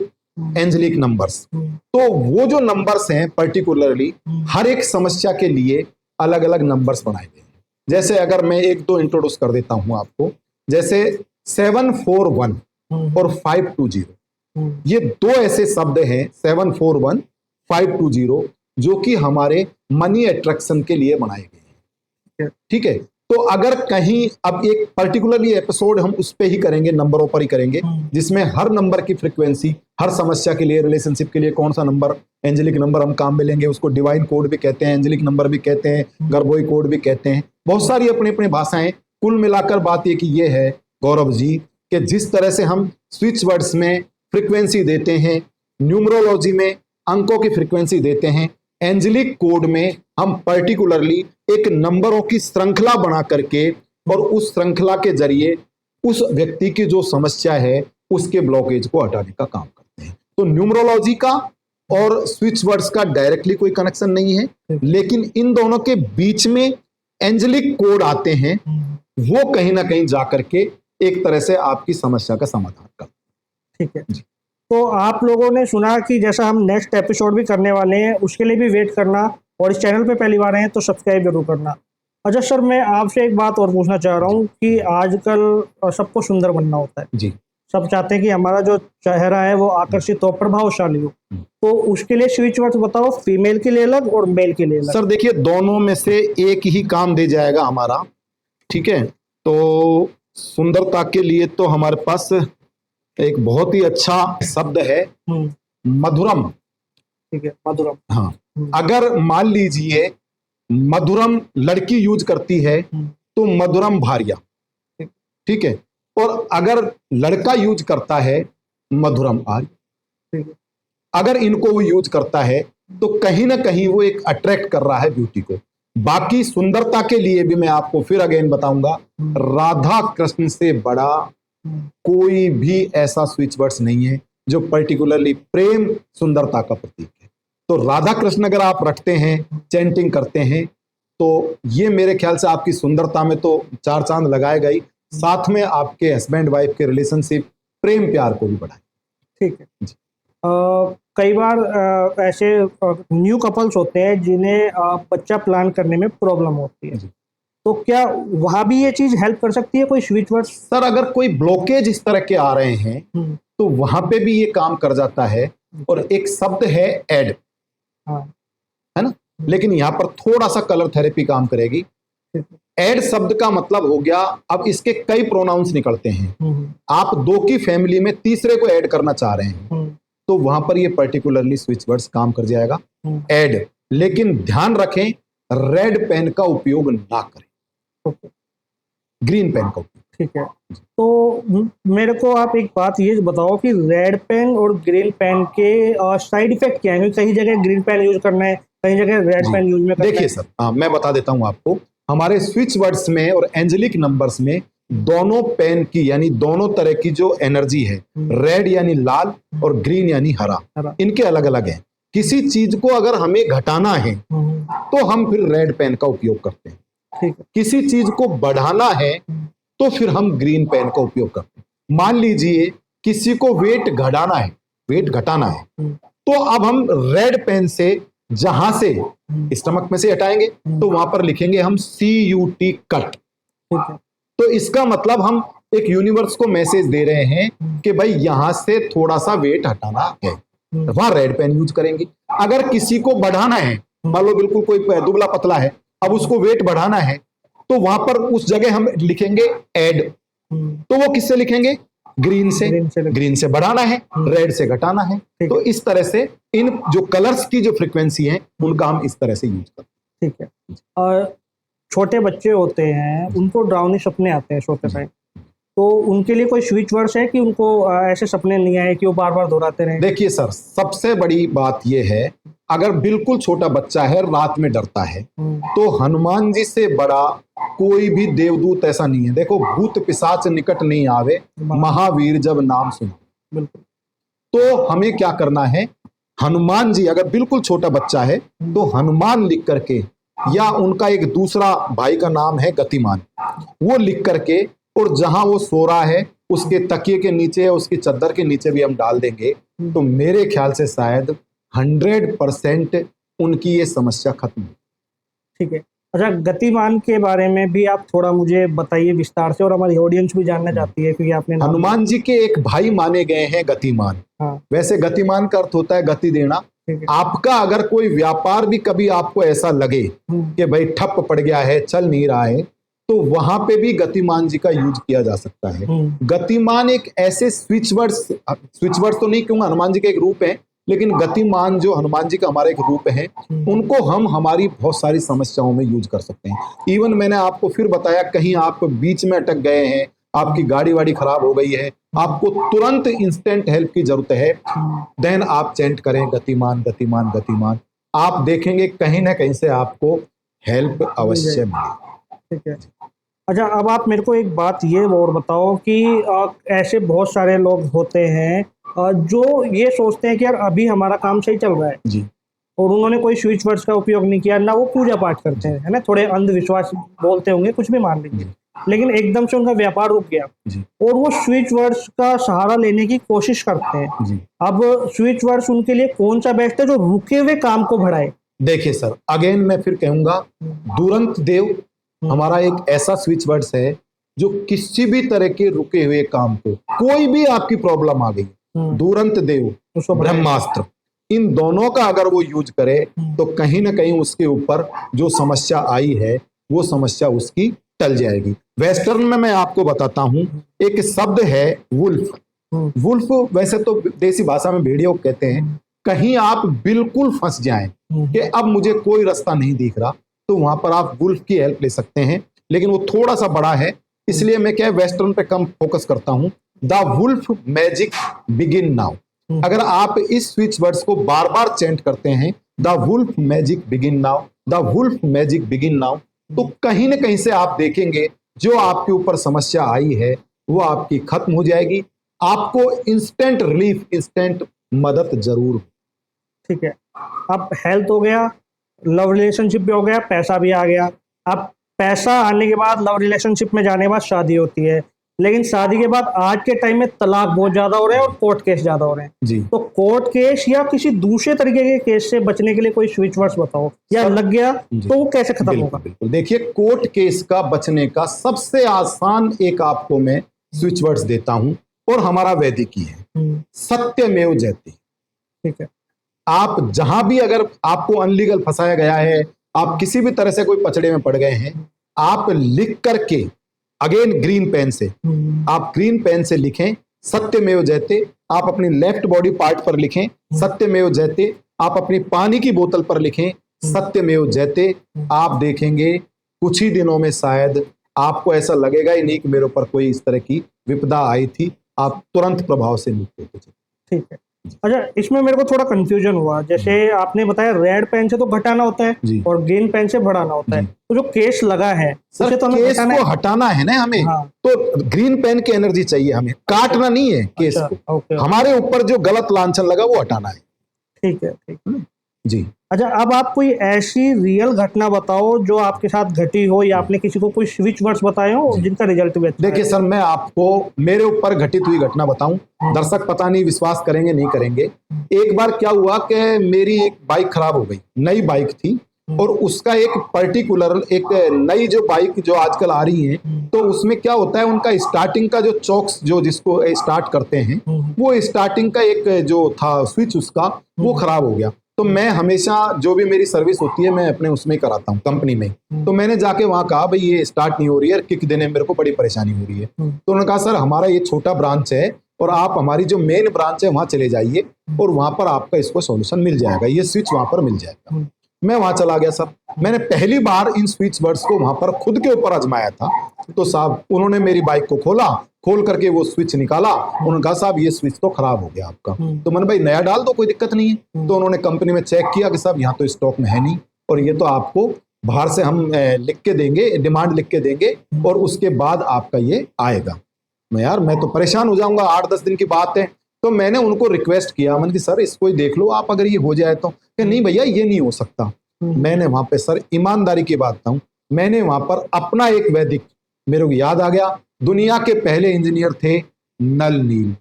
angelic numbers. तो वो जो नंबर्स हैं पर्टिकुलरली हर एक समस्या के लिए अलग अलग नंबर्स बनाए गए हैं। जैसे अगर मैं एक दो इंट्रोड्यूस कर देता हूं आपको, जैसे 741 और 520, ये दो ऐसे शब्द हैं 741 520 जो कि हमारे मनी अट्रैक्शन के लिए बनाए गए हैं। ठीक है, तो अगर कहीं अब एक पर्टिकुलरली एपिसोड हम उस पे ही करेंगे, नंबरों पर ही करेंगे, जिसमें हर नंबर की फ्रीक्वेंसी, हर समस्या के लिए, रिलेशनशिप के लिए कौन सा नंबर एंजेलिक नंबर हम काम में लेंगे, उसको डिवाइन कोड भी कहते हैं, एंजेलिक नंबर भी कहते हैं, गर्भोई कोड भी कहते हैं, बहुत सारी अपनी अपनी भाषाएं। कुल मिलाकर बात ये कि ये है गौरव जी कि जिस तरह से हम स्विच वर्ड्स में फ्रीक्वेंसी देते हैं, न्यूमरोलॉजी में अंकों की फ्रीक्वेंसी देते हैं, एंजेलिक कोड में हम पर्टिकुलरली एक नंबरों की श्रृंखला बना करके और उस श्रृंखला के जरिए उस व्यक्ति की जो समस्या है उसके ब्लॉकेज को हटाने का काम करते हैं। तो न्यूमरोलॉजी का और स्विच वर्ड्स का डायरेक्टली कोई कनेक्शन नहीं है, लेकिन इन दोनों के बीच में एंजेलिक कोड आते हैं, वो कहीं ना कहीं जाकर के एक तरह से आपकी समस्या का समाधान करते हैं। ठीक है, तो आप लोगों ने सुना कि जैसा हम नेक्स्ट एपिसोड भी करने वाले हैं, उसके लिए भी वेट करना, और इस चैनल पे पहली बार हैं तो सब्सक्राइब जरूर करना। अच्छा सर, मैं आपसे एक बात और पूछना चाह रहा हूँ कि आजकल सबको सुंदर बनना होता है जी, सब चाहते हैं कि हमारा जो चेहरा है वो आकर्षित हो, प्रभावशाली हो, तो उसके लिए स्विच वर्ड्स बताओ, फीमेल के लिए अलग और मेल के लिए अलग। सर देखिए, दोनों में से एक ही काम दे जाएगा हमारा। ठीक है, तो सुंदरता के लिए तो हमारे पास एक बहुत ही अच्छा शब्द है मधुरम। ठीक है, मधुरम। हाँ, अगर मान लीजिए मधुरम लड़की यूज करती है तो मधुरम भार्या। ठीक है, और अगर लड़का यूज करता है मधुरम आर्य। अगर इनको वो यूज करता है तो कहीं ना कहीं वो एक अट्रैक्ट कर रहा है ब्यूटी को। बाकी सुंदरता के लिए भी मैं आपको फिर अगेन बताऊंगा, राधा कृष्ण से बड़ा कोई भी ऐसा स्विच वर्ड्स नहीं है जो पर्टिकुलरली प्रेम सुंदरता का प्रतीक है। तो राधा कृष्ण अगर आप रखते हैं, चैंटिंग करते हैं, तो ये मेरे ख्याल से आपकी सुंदरता में तो चार चांद लगाएगा ही, साथ में आपके हस्बैंड वाइफ के रिलेशनशिप, प्रेम प्यार को भी बढ़ाए। ठीक है, कई बार ऐसे न्यू कपल्स होते हैं जिन्हें बच्चा प्लान करने में प्रॉब्लम होती है, तो क्या वहां भी ये चीज हेल्प कर सकती है कोई स्विच वर्ड्स? सर अगर कोई ब्लॉकेज इस तरह के आ रहे हैं तो वहां पे भी ये काम कर जाता है। और एक शब्द है एड, है ना, लेकिन यहाँ पर थोड़ा सा कलर थेरेपी काम करेगी। एड शब्द का मतलब हो गया, अब इसके कई प्रोनाउंस निकलते हैं, आप दो की फैमिली में तीसरे को ऐड करना चाह रहे हैं तो वहां पर ये पर्टिकुलरली स्विच वर्ड्स काम कर जाएगा, ऐड। लेकिन ध्यान रखें, रेड पेन का उपयोग ना करें, ग्रीन पेन का उपयोग। ठीक है, तो मेरे को आप एक बात ये बताओ कि रेड पेन और ग्रीन पेन के साइड इफेक्ट क्या है? कहीं जगह ग्रीन पेन यूज करना है, कहीं जगह रेड पेन यूज में करना है। देखिए सर, मैं बता देता हूं आपको, हमारे स्विच वर्ड्स में और एंजेलिक नंबर्स में दोनों पेन की यानी दोनों तरह की जो एनर्जी है, रेड यानी लाल और ग्रीन यानी हरा, इनके अलग अलग हैं। किसी चीज को अगर हमें घटाना है तो हम फिर रेड पेन का उपयोग करते हैं, ठीक है। किसी चीज को बढ़ाना है तो फिर हम ग्रीन पेन का उपयोग करते हैं। मान लीजिए किसी को वेट घटाना है, वेट घटाना है, तो अब हम रेड पेन से जहां से स्टमक में से हटाएंगे तो वहां पर लिखेंगे हम CUT कट। तो इसका मतलब हम एक यूनिवर्स को मैसेज दे रहे हैं कि भाई यहां से थोड़ा सा वेट हटाना है, वहां रेड पेन यूज करेंगे। अगर किसी को बढ़ाना है, मान लो बिल्कुल कोई दुबला पतला है, अब उसको वेट बढ़ाना है तो वहां पर उस जगह हम लिखेंगे ऐड, तो वो किससे लिखेंगे? ग्रीन से। ग्रीन से बढ़ाना है, रेड से घटाना है। तो इस तरह से इन जो कलर्स की जो फ्रीक्वेंसी है उनका हम इस तरह से यूज करते हैं। ठीक है, और छोटे बच्चे होते हैं उनको डरावने सपने आते हैं सोते टाइम, तो उनके लिए कोई स्विच वर्ड्स है कि उनको ऐसे सपने नहीं आए कि वो बार बार दोहराते रहे? देखिए सर, सबसे बड़ी बात यह है, अगर बिल्कुल छोटा बच्चा है, रात में डरता है, तो हनुमान जी से बड़ा कोई भी देवदूत ऐसा नहीं है। देखो, भूत पिशाच निकट नहीं आवे, महावीर जब नाम सुनो। बिल्कुल। तो हमें क्या करना है, हनुमान जी, अगर बिल्कुल छोटा बच्चा है तो हनुमान लिख करके, या उनका एक दूसरा भाई का नाम है गतिमान, वो लिख करके, और जहां वो सो रहा है उसके तकिए के नीचे, उसकी चादर के नीचे भी हम डाल देंगे, तो मेरे ख्याल से शायद 100% उनकी ये समस्या खत्म हो। ठीक है। अच्छा, गतिमान के बारे में भी आप थोड़ा मुझे बताइए विस्तार से, और हमारी ऑडियंस भी जानना चाहती है, क्योंकि आपने हनुमान जी के एक भाई माने गए हैं गतिमान। हाँ। वैसे गतिमान का अर्थ होता है गति देना। आपका अगर कोई व्यापार भी कभी आपको ऐसा लगे कि भाई ठप पड़ गया है, चल नहीं रहा है, तो वहां पे भी गतिमान जी का यूज किया जा सकता है। गतिमान एक ऐसे स्विच वर्ड्स तो नहीं कहूंगा, हनुमान जी का एक रूप है, लेकिन गतिमान जो हनुमान जी का हमारा एक रूप है, उनको हम हमारी बहुत सारी समस्याओं में यूज कर सकते हैं। इवन मैंने आपको फिर बताया, कहीं आप बीच में अटक गए हैं, आपकी गाड़ी वाड़ी खराब हो गई है, आपको तुरंत इंस्टेंट हेल्प की जरूरत है, देन आप चैंट करें गतिमान गतिमान गतिमान, आप देखेंगे कहीं ना कहीं से आपको हेल्प अवश्य मिलेगी। ठीक है। अच्छा, अब आप मेरे को एक बात ये और बताओ कि ऐसे बहुत सारे लोग होते हैं जो ये सोचते हैं कि यार अभी हमारा काम सही चल रहा है जी, और उन्होंने कोई स्विच वर्ड्स का उपयोग नहीं किया, ना वो पूजा पाठ करते हैं, है ना, थोड़े अंधविश्वास बोलते होंगे, कुछ भी मान लीजिए, लेकिन एकदम से उनका व्यापार रुक गया जी, और वो स्विच वर्ड्स का सहारा लेने की कोशिश करते हैं। जी। अब स्विच वर्ड्स उनके लिए कौन सा बेस्ट है जो रुके हुए काम को बढ़ाए? देखिए सर, अगेन मैं फिर कहूंगा, दुरंत देव हमारा एक ऐसा स्विच वर्ड्स है जो किसी भी तरह के रुके हुए काम को, कोई भी आपकी प्रॉब्लम आ गई, दुरंत देव, ब्रह्मास्त्र, इन दोनों का अगर वो यूज करे तो कहीं ना कहीं उसके ऊपर जो समस्या आई है वो समस्या उसकी टल जाएगी। वेस्टर्न में मैं आपको बताता हूं, एक शब्द है वुल्फ। वुल्फ वैसे तो देसी भाषा में भेड़िया कहते हैं। कहीं आप बिल्कुल फंस जाएं कि अब मुझे कोई रास्ता नहीं दिख रहा, तो वहां पर आप वुल्फ की हेल्प ले सकते हैं, लेकिन वो थोड़ा सा बड़ा है, इसलिए मैं क्या वेस्टर्न पे कम फोकस करता हूं। The wolf magic begin now. अगर आप इस स्विच वर्ड्स को बार बार चेंट करते हैं, the wolf magic begin now, the wolf magic begin now, तो कहीं ना कहीं से आप देखेंगे जो आपके ऊपर समस्या आई है वो आपकी खत्म हो जाएगी, आपको इंस्टेंट रिलीफ, इंस्टेंट मदद जरूर। ठीक है। अब हेल्थ हो गया, लव रिलेशनशिप भी हो गया, पैसा भी आ गया। अब पैसा आने के बाद, लव रिलेशनशिप में जाने के बाद शादी होती है, लेकिन शादी के बाद आज के टाइम में तलाक बहुत ज्यादा हो रहे हैं और कोर्ट केस ज्यादा हो रहे हैं जी। तो कोर्ट केस या किसी दूसरे तरीके के केस से बचने के लिए कोई स्विच वर्ड्स बताओ, या लग गया तो वो कैसे खत्म होगा? बिल्कुल, देखिए, कोर्ट केस का बचने का सबसे आसान एक आपको मैं स्विच वर्ड्स देता हूं, और हमारा वैदिक ही है, सत्यमेव जयते। ठीक है। आप जहां भी अगर आपको अनलीगल फंसाया गया है, आप किसी भी तरह से कोई पचड़े में पड़ गए हैं, आप लिख करके, अगेन ग्रीन पेन से, आप ग्रीन पेन से लिखें सत्यमेव जयते। आप अपनी लेफ्ट बॉडी पार्ट पर लिखें सत्यमेव जयते। आप अपनी पानी की बोतल पर लिखें सत्यमेव जयते। आप देखेंगे कुछ ही दिनों में शायद आपको ऐसा लगेगा ही नहीं कि मेरे ऊपर कोई इस तरह की विपदा आई थी, आप तुरंत प्रभाव से मुक्त होते चले। ठीक है। अच्छा, इसमें मेरे को थोड़ा कंफ्यूजन हुआ, जैसे आपने बताया रेड पेन से तो घटाना होता है और ग्रीन पेन से बढ़ाना होता है, तो जो केस लगा है सर, तो केस को हटाना है ना हमें। हाँ। तो ग्रीन पेन की एनर्जी चाहिए हमें, काटना नहीं है केस को। हमारे ऊपर जो गलत लांछन लगा वो हटाना है। ठीक है, ठीक है जी। अच्छा, अब आप कोई ऐसी रियल घटना बताओ जो आपके साथ घटी हो, या आपने किसी को कोई स्विच वर्ड्स बताए हो जिनका रिजल्ट भी अच्छा। देखिए सर, मैं आपको मेरे ऊपर घटित हुई घटना बताऊं, दर्शक पता नहीं विश्वास करेंगे नहीं करेंगे। एक बार क्या हुआ कि मेरी एक बाइक खराब हो गई, नई बाइक थी, और उसका एक पर्टिकुलर, एक नई जो बाइक जो आजकल आ रही है, तो उसमें क्या होता है, उनका स्टार्टिंग का जो चॉक्स जो जिसको स्टार्ट करते हैं, वो स्टार्टिंग का एक जो था स्विच उसका, वो खराब हो गया। तो मैं हमेशा जो भी मेरी सर्विस होती है मैं अपने उसमें कराता हूँ, कंपनी में। तो मैंने जाके वहाँ कहा भाई ये स्टार्ट नहीं हो रही है, किक देने में मेरे को बड़ी परेशानी हो रही है। तो उन्होंने कहा सर हमारा ये छोटा ब्रांच है और आप हमारी जो मेन ब्रांच है वहाँ चले जाइए और वहाँ पर आपका इसको सॉल्यूशन मिल जाएगा, ये स्विच वहाँ पर मिल जाएगा। मैं वहाँ चला गया सर, मैंने पहली बार इन स्विच वर्ड्स को वहाँ पर खुद के ऊपर आजमाया था। तो साहब उन्होंने मेरी बाइक को खोल करके वो स्विच निकाला, उन्होंने कहा साहब ये स्विच तो खराब हो गया आपका। तो मैंने भाई नया डाल दो, कोई दिक्कत नहीं है। तो उन्होंने कंपनी में चेक किया कि साहब यहाँ तो स्टॉक में है नहीं, और ये तो आपको बाहर से हम लिख के देंगे, डिमांड लिख के देंगे, और उसके बाद आपका ये आएगा। मैं तो परेशान हो जाऊंगा, 8-10 दिन की बात है। तो मैंने उनको रिक्वेस्ट किया, मैंने कि सर इसको ही देख लो आप, अगर ये हो जाए तो। कि नहीं भैया ये नहीं हो सकता। मैंने वहां पे सर ईमानदारी की बात बताऊं, मैंने वहां पर अपना एक वैदिक, मेरे को याद आ गया, दुनिया के पहले इंजीनियर थे नल नील।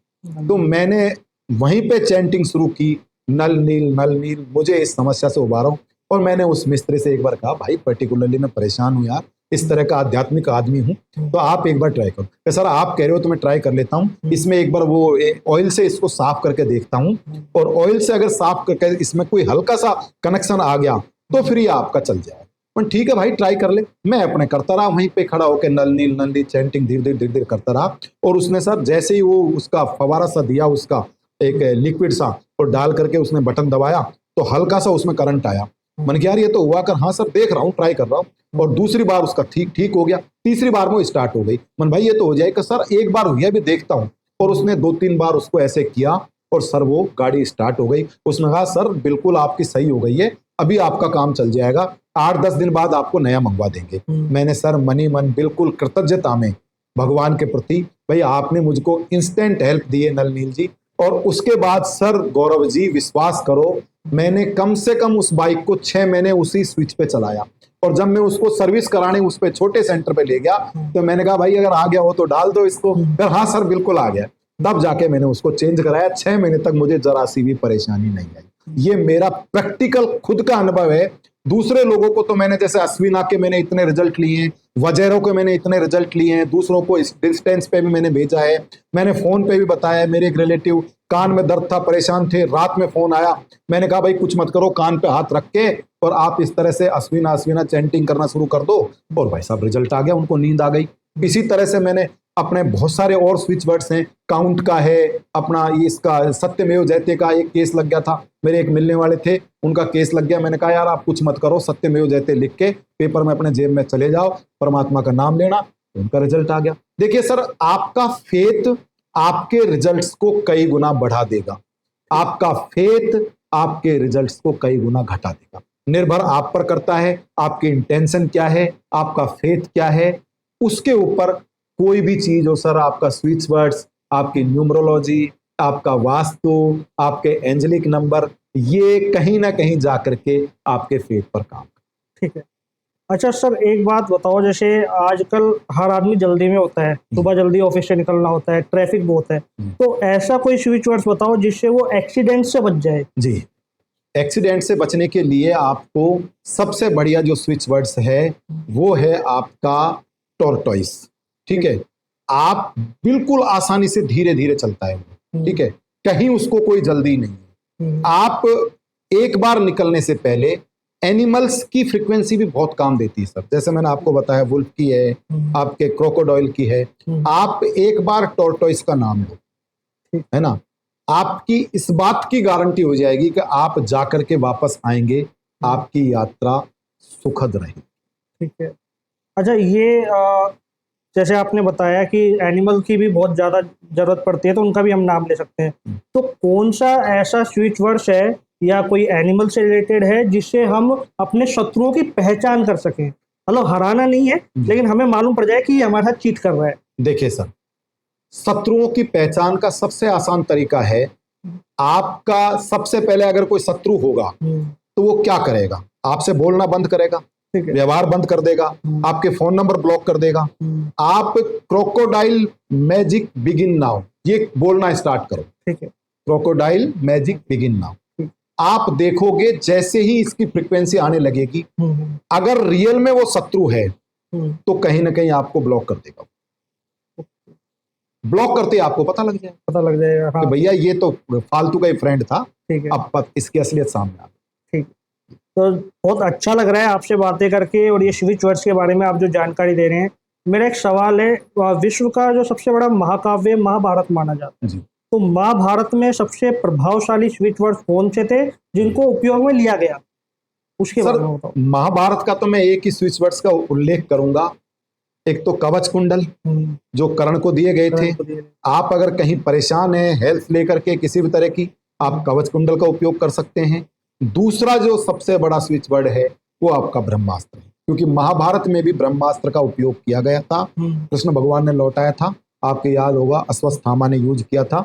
तो मैंने वहीं पे चैंटिंग शुरू की, नल नील नल नील, मुझे इस समस्या से उबारो। और मैंने उस मिस्त्री से एक बार कहा, भाई पर्टिकुलरली मैं परेशान हूँ यार, इस तरह का आध्यात्मिक आदमी हूँ, तो आप एक बार ट्राई करो। तो सर आप कह रहे हो तो मैं ट्राई कर लेता हूँ, इसमें एक बार वो ऑयल से इसको साफ करके देखता हूँ, और ऑयल से अगर साफ करके इसमें कोई हल्का सा कनेक्शन आ गया तो फिर ये आपका चल जाएगा। पर ठीक है भाई, ट्राई कर ले। मैं अपने करता रहा, वहीं पे खड़ा होकर नल नील चैंटिंग धीरे धीरे करता रहा। और उसने सर जैसे ही वो उसका फवारा सा दिया, उसका एक लिक्विड सा, और डाल करके उसने बटन दबाया तो हल्का सा उसमें करंट आया। मैंने कहा यार ये तो हुआ कर, हाँ सर देख रहा हूँ, ट्राई कर रहा हूँ। और दूसरी बार उसका ठीक हो गया, तीसरी बार में स्टार्ट हो गई। मन भाई ये तो हो जाएगा सर, एक बार हुई भी देखता हूँ। और उसने 2-3 बार उसको ऐसे किया और सर वो गाड़ी स्टार्ट हो गई। उसने कहा सर बिल्कुल आपकी सही हो गई है, अभी आपका काम चल जाएगा, 8-10 दिन बाद आपको नया मंगवा देंगे। मैंने सर मनी मन बिल्कुल कृतज्ञता में भगवान के प्रति, भाई आपने मुझको इंस्टेंट हेल्प दी है नल नील जी। और उसके बाद सर गौरव जी विश्वास करो, मैंने कम से कम उस बाइक को 6 महीने उसी स्विच पे चलाया। और जब मैं उसको सर्विस कराने उस पे छोटे सेंटर पे ले गया तो मैंने कहा भाई अगर आ गया हो तो डाल दो इसको। फिर हाँ सर बिल्कुल आ गया, तब जाके मैंने उसको चेंज कराया। 6 महीने तक मुझे जरा सी भी परेशानी नहीं आई। ये मेरा प्रैक्टिकल खुद का अनुभव है। दूसरे लोगों को तो मैंने, जैसे अश्विना के मैंने इतने रिजल्ट लिए हैं, वजेरो के मैंने इतने रिजल्ट लिए हैं, दूसरों को इस डिस्टेंस पे भी मैंने भेजा है, मैंने फोन पे भी बताया। मेरे एक रिलेटिव कान में दर्द था, परेशान थे, रात में फोन आया, मैंने कहा भाई कुछ मत करो, कान पे हाथ रख के और आप इस तरह से अश्विना चैंटिंग करना शुरू कर दो। और भाई साहब रिजल्ट आ गया, उनको नींद आ गई। इसी तरह से मैंने अपने बहुत सारे और स्विच वर्ड्स हैं, काउंट का है अपना, इसका सत्यमेव जयते का एक केस लग गया था। मेरे एक मिलने वाले थे, उनका केस लग गया। मैंने कहा यार आप कुछ मत करो, सत्यमेव जयते लिख के पेपर में अपने जेब में चले जाओ, परमात्मा का नाम लेना। उनका रिजल्ट आ गया। देखिए सर, आपका फेथ आपके रिजल्ट्स को कई गुना बढ़ा देगा, आपका फेथ आपके रिजल्ट्स को कई गुना घटा देगा। निर्भर आप पर करता है, आपकी इंटेंशन क्या है, आपका फेथ क्या है, उसके ऊपर कोई भी चीज हो सर। आपका स्विच वर्ड्स, आपकी न्यूमरोलॉजी, आपका वास्तु, आपके एंजेलिक नंबर, ये कहीं ना कहीं जाकर के आपके फेथ पर काम। ठीक है। अच्छा सर एक बात बताओ, जैसे आजकल हर आदमी जल्दी में होता है, सुबह जल्दी ऑफिस से निकलना होता है, ट्रैफिक बहुत है, तो ऐसा कोई स्विच वर्ड्स बताओ जिससे वो एक्सीडेंट से बच जाए। जी, एक्सीडेंट से बचने के लिए आपको सबसे बढ़िया जो स्विच वर्ड्स है वो है आपका टॉर्टॉइस। ठीक है, आप बिल्कुल आसानी से धीरे धीरे चलता है वो, ठीक है, कहीं उसको कोई जल्दी नहीं है। आप एक बार निकलने से पहले, एनिमल्स की फ्रीक्वेंसी भी बहुत काम देती है सर, जैसे मैंने आपको बताया वुल्फ की है, आपके क्रोकोडाइल की है। आप एक बार टॉर्टॉइस का नाम लो, है ना, आपकी इस बात की गारंटी हो जाएगी कि आप जाकर के वापस आएंगे, आपकी यात्रा सुखद रहेगी। ठीक है। अच्छा ये जैसे आपने बताया कि एनिमल की भी बहुत ज़्यादा जरूरत पड़ती है, तो उनका भी हम नाम ले सकते हैं। तो कौन सा ऐसा स्विच वर्ड्स है या कोई एनिमल से रिलेटेड है जिससे हम अपने शत्रुओं की पहचान कर सकें? मतलब हराना नहीं है, लेकिन हमें मालूम पड़ जाए कि ये हमारे साथ चीट कर रहा है। देखिए सर, शत्रुओं की पहचान का सबसे आसान तरीका है, आपका सबसे पहले अगर कोई शत्रु होगा तो वो क्या करेगा, आपसे बोलना बंद करेगा, व्यवहार बंद कर देगा, आपके फोन नंबर ब्लॉक कर देगा। आप क्रोकोडाइल मैजिक बिगिन नाउ ये बोलना स्टार्ट करो। ठीक है, क्रोकोडाइल मैजिक बिगिन नाउ। आप देखोगे जैसे ही इसकी फ्रीक्वेंसी आने लगेगी, अगर रियल में वो शत्रु है तो कहीं ना कहीं आपको ब्लॉक कर देगा। ब्लॉक करते ही आपको पता लग जाएगा हाँ। कि भैया ये तो फालतू का ही फ्रेंड था, ठीक है, अब इसकी असलियत सामने आ गई। ठीक, तो बहुत अच्छा लग रहा है आपसे बातें करके, और ये स्विच वर्ड्स के बारे में आप जो जानकारी दे रहे हैं। मेरा एक सवाल है, विश्व का जो सबसे बड़ा महाकाव्य महाभारत माना जाता है, तो महाभारत में सबसे प्रभावशाली स्विच वर्ड्स कौन से थे जिनको उपयोग में लिया गया, उसके बारे में बताओ। महाभारत का तो मैं एक ही स्विच वर्ड्स का उल्लेख करूंगा, एक तो कवच कुंडल जो कर्ण को दिए गए थे। आप अगर कहीं परेशान हैं हेल्थ लेकर के किसी भी तरह की, आप कवच कुंडल का उपयोग कर सकते हैं। दूसरा जो सबसे बड़ा स्विच वर्ड है वो आपका ब्रह्मास्त्र है, क्योंकि महाभारत में भी ब्रह्मास्त्र का उपयोग किया गया था। कृष्ण भगवान ने लौटाया था, आपके याद होगा अश्वत्थामा ने यूज किया था,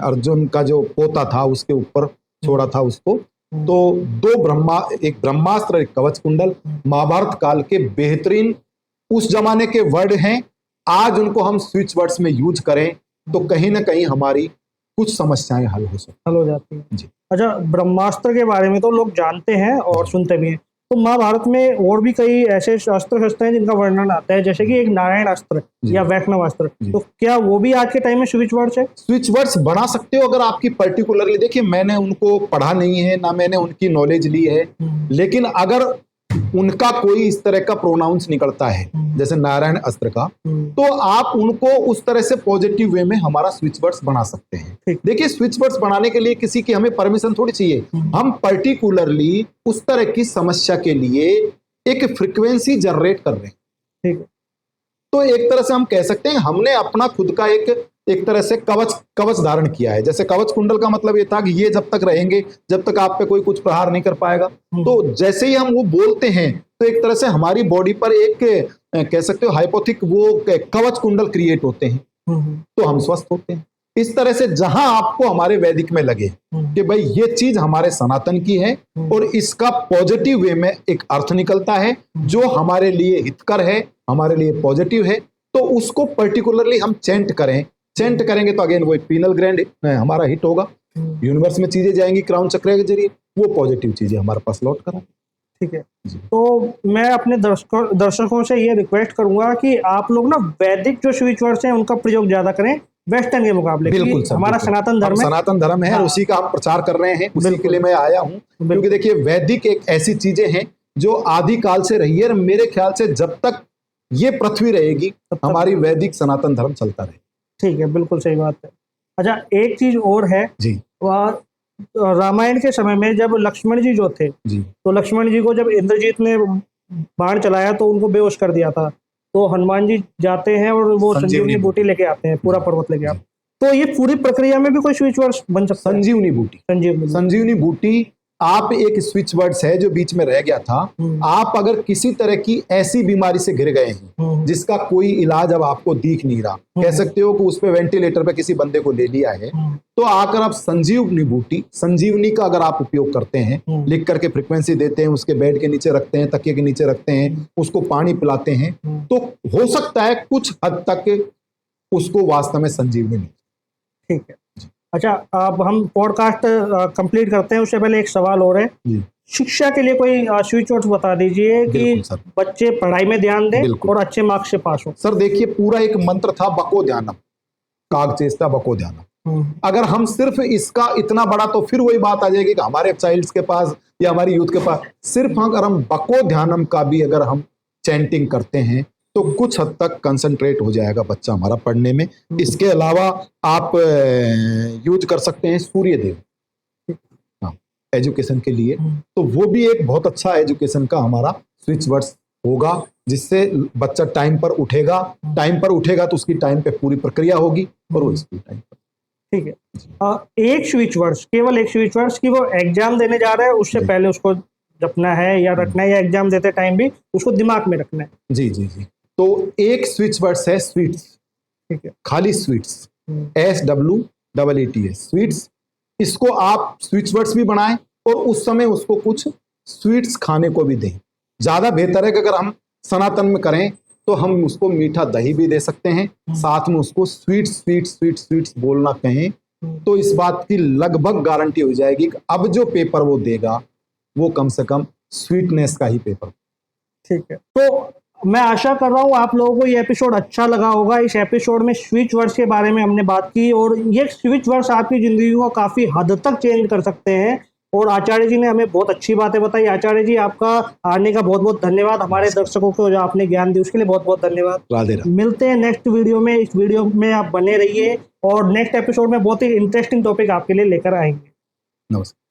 अर्जुन का जो पोता था उसके ऊपर छोड़ा था उसको। तो एक ब्रह्मास्त्र, एक कवच कुंडल महाभारत काल के बेहतरीन उस जमाने के वर्ड हैं। आज उनको हम स्विच वर्ड्स में यूज करें तो कहीं ना कहीं हमारी कुछ समस्याएं हल हो सकती हल हो जाती है जी। अच्छा, ब्रह्मास्त्र के बारे में तो लोग जानते हैं और सुनते भी हैं, तो महाभारत में और भी कई ऐसे अस्त्र शस्त्र हैं जिनका वर्णन आता है, जैसे कि एक नारायण अस्त्र जी। या वैष्णव अस्त्र, जी। तो क्या वो भी आज के टाइम में स्विच वर्ड्स है? स्विच वर्ड्स बना सकते हो अगर आपकी पर्टिकुलरली, देखिए मैंने उनको पढ़ा नहीं है ना मैंने उनकी नॉलेज ली है, लेकिन अगर उनका कोई इस तरह का प्रोनाउंस निकलता है जैसे नारायण अस्त्र का, तो आप उनको उस तरह से पॉजिटिव वे में हमारा स्विच वर्ड्स बना सकते हैं। देखिए स्विच वर्ड्स बनाने के लिए किसी की हमें परमिशन थोड़ी चाहिए, हम पर्टिकुलरली उस तरह की समस्या के लिए एक फ्रीक्वेंसी जनरेट कर रहे हैं। ठीक है, तो एक तरह से हम कह सकते हैं हमने अपना खुद का एक तरह से कवच धारण किया है। जैसे कवच कुंडल का मतलब ये था कि ये जब तक रहेंगे, जब तक आप पे कोई कुछ प्रहार नहीं कर पाएगा, तो जैसे ही हम वो बोलते हैं तो एक तरह से हमारी बॉडी पर एक कह सकते हो हाइपोथिक वो कवच कुंडल क्रिएट होते हैं, तो हम स्वस्थ होते हैं। इस तरह से जहां आपको हमारे वैदिक में लगे कि भाई ये चीज हमारे सनातन की है और इसका पॉजिटिव वे में एक अर्थ निकलता है जो हमारे लिए हितकर है, हमारे लिए पॉजिटिव है, तो उसको पर्टिकुलरली हम चेंट करेंगे तो अगेन वो एक पीनल ग्लैंड हमारा हिट होगा, यूनिवर्स में चीजें जाएंगी क्राउन चक्र के जरिए, वो पॉजिटिव चीजें हमारे पास लौट कर आएंगी। ठीक है, तो मैं अपने दर्शकों से ये रिक्वेस्ट करूंगा कि आप लोग ना वैदिक जो स्विच वर्ड्स हैं उनका प्रयोग ज्यादा करें वेस्टर्न के मुकाबले। बिल्कुल सर, हमारा सनातन धर्म है हाँ। उसी का हम प्रचार कर रहे हैं, उसी के लिए मैं आया हूँ, क्योंकि देखिए वैदिक एक ऐसी चीजें हैं जो आदि काल से रही है, मेरे ख्याल से जब तक ये पृथ्वी रहेगी हमारी वैदिक सनातन धर्म चलता रहे। ठीक है, बिल्कुल सही बात है। अच्छा, एक चीज और है जी, रामायण के समय में जब लक्ष्मण जी जो थे जी, तो लक्ष्मण जी को जब इंद्रजीत ने बाण चलाया तो उनको बेहोश कर दिया था, तो हनुमान जी जाते हैं और वो संजीवनी बूटी लेके आते हैं, पूरा पर्वत लेके आते हैं, तो ये पूरी प्रक्रिया में भी कोई स्विच वर्ड बन सकता है? संजीवनी बूटी आप एक स्विच वर्ड्स है जो बीच में रह गया था। आप अगर किसी तरह की ऐसी बीमारी से घिर गए हैं जिसका कोई इलाज अब आपको दिख नहीं रहा, कह सकते हो कि उस पे वेंटिलेटर पे किसी बंदे को ले लिया है, तो आकर आप संजीवनी का अगर आप उपयोग करते हैं, लिख करके फ्रीक्वेंसी देते हैं, उसके बेड के नीचे रखते हैं, तकिए के नीचे रखते हैं, उसको पानी पिलाते हैं, तो हो सकता है कुछ हद तक उसको वास्तव में संजीवनी मिले। ठीक है, अच्छा, अब हम पॉडकास्ट कंप्लीट करते हैं, उससे पहले एक सवाल और है, शिक्षा के लिए कोई स्विच वर्ड्स बता दीजिए कि बच्चे पढ़ाई में ध्यान दें और अच्छे मार्क्स से पास हो। सर देखिए, पूरा एक मंत्र था बको ध्यानम, कागचेष्टा बको ध्यानम। अगर हम सिर्फ इसका इतना बड़ा, तो फिर वही बात आ जाएगी कि हमारे चाइल्ड्स के पास या हमारी यूथ के पास सिर्फ अगर हम बको ध्यानम का भी अगर हम चैंटिंग करते हैं तो कुछ हद तक कंसंट्रेट हो जाएगा बच्चा हमारा पढ़ने में। इसके अलावा आप यूज कर सकते हैं सूर्य देव, हाँ, एजुकेशन के लिए, तो वो भी एक बहुत अच्छा एजुकेशन का हमारा स्विच वर्ड्स होगा, जिससे बच्चा टाइम पर उठेगा तो उसकी टाइम पे पूरी प्रक्रिया होगी और वो इसकी टाइम पर। ठीक है, एक स्विच वर्ड्स, केवल एक स्विच वर्ड्स की वो एग्जाम देने जा रहा है उससे पहले उसको जपना है या रखना है, या एग्जाम देते टाइम भी उसको दिमाग में रखना है? जी जी जी, तो एक स्विच वर्ड्स है स्वीट्स, ठीक है, खाली स्वीट्स, SWEETS स्वीट्स। इसको आप स्विच वर्ड्स भी बनाएं और उस समय उसको कुछ स्वीट्स खाने को भी दें। ज्यादा बेहतर है कि अगर हम सनातन में करें तो हम उसको मीठा दही भी दे सकते हैं, साथ में उसको स्वीट्स बोलना कहें, तो इस बात की लगभग गारंटी हो जाएगी कि अब जो पेपर वो देगा वो कम से कम स्वीटनेस का ही पेपर। ठीक है, तो मैं आशा कर रहा हूँ आप लोगों को ये एपिसोड अच्छा लगा होगा। इस एपिसोड में स्विच वर्ड्स के बारे में हमने बात की और ये स्विच वर्ड्स आपकी जिंदगी को काफी हद तक चेंज कर सकते हैं, और आचार्य जी ने हमें बहुत अच्छी बातें बताई। आचार्य जी, आपका आने का बहुत बहुत धन्यवाद। हमारे दर्शकों को जो आपने ज्ञान दिया उसके लिए बहुत बहुत धन्यवाद। राधे राधे। मिलते हैं नेक्स्ट वीडियो में। इस वीडियो में आप बने रहिए और नेक्स्ट एपिसोड में बहुत ही इंटरेस्टिंग टॉपिक आपके लिए लेकर आएंगे। नमस्कार।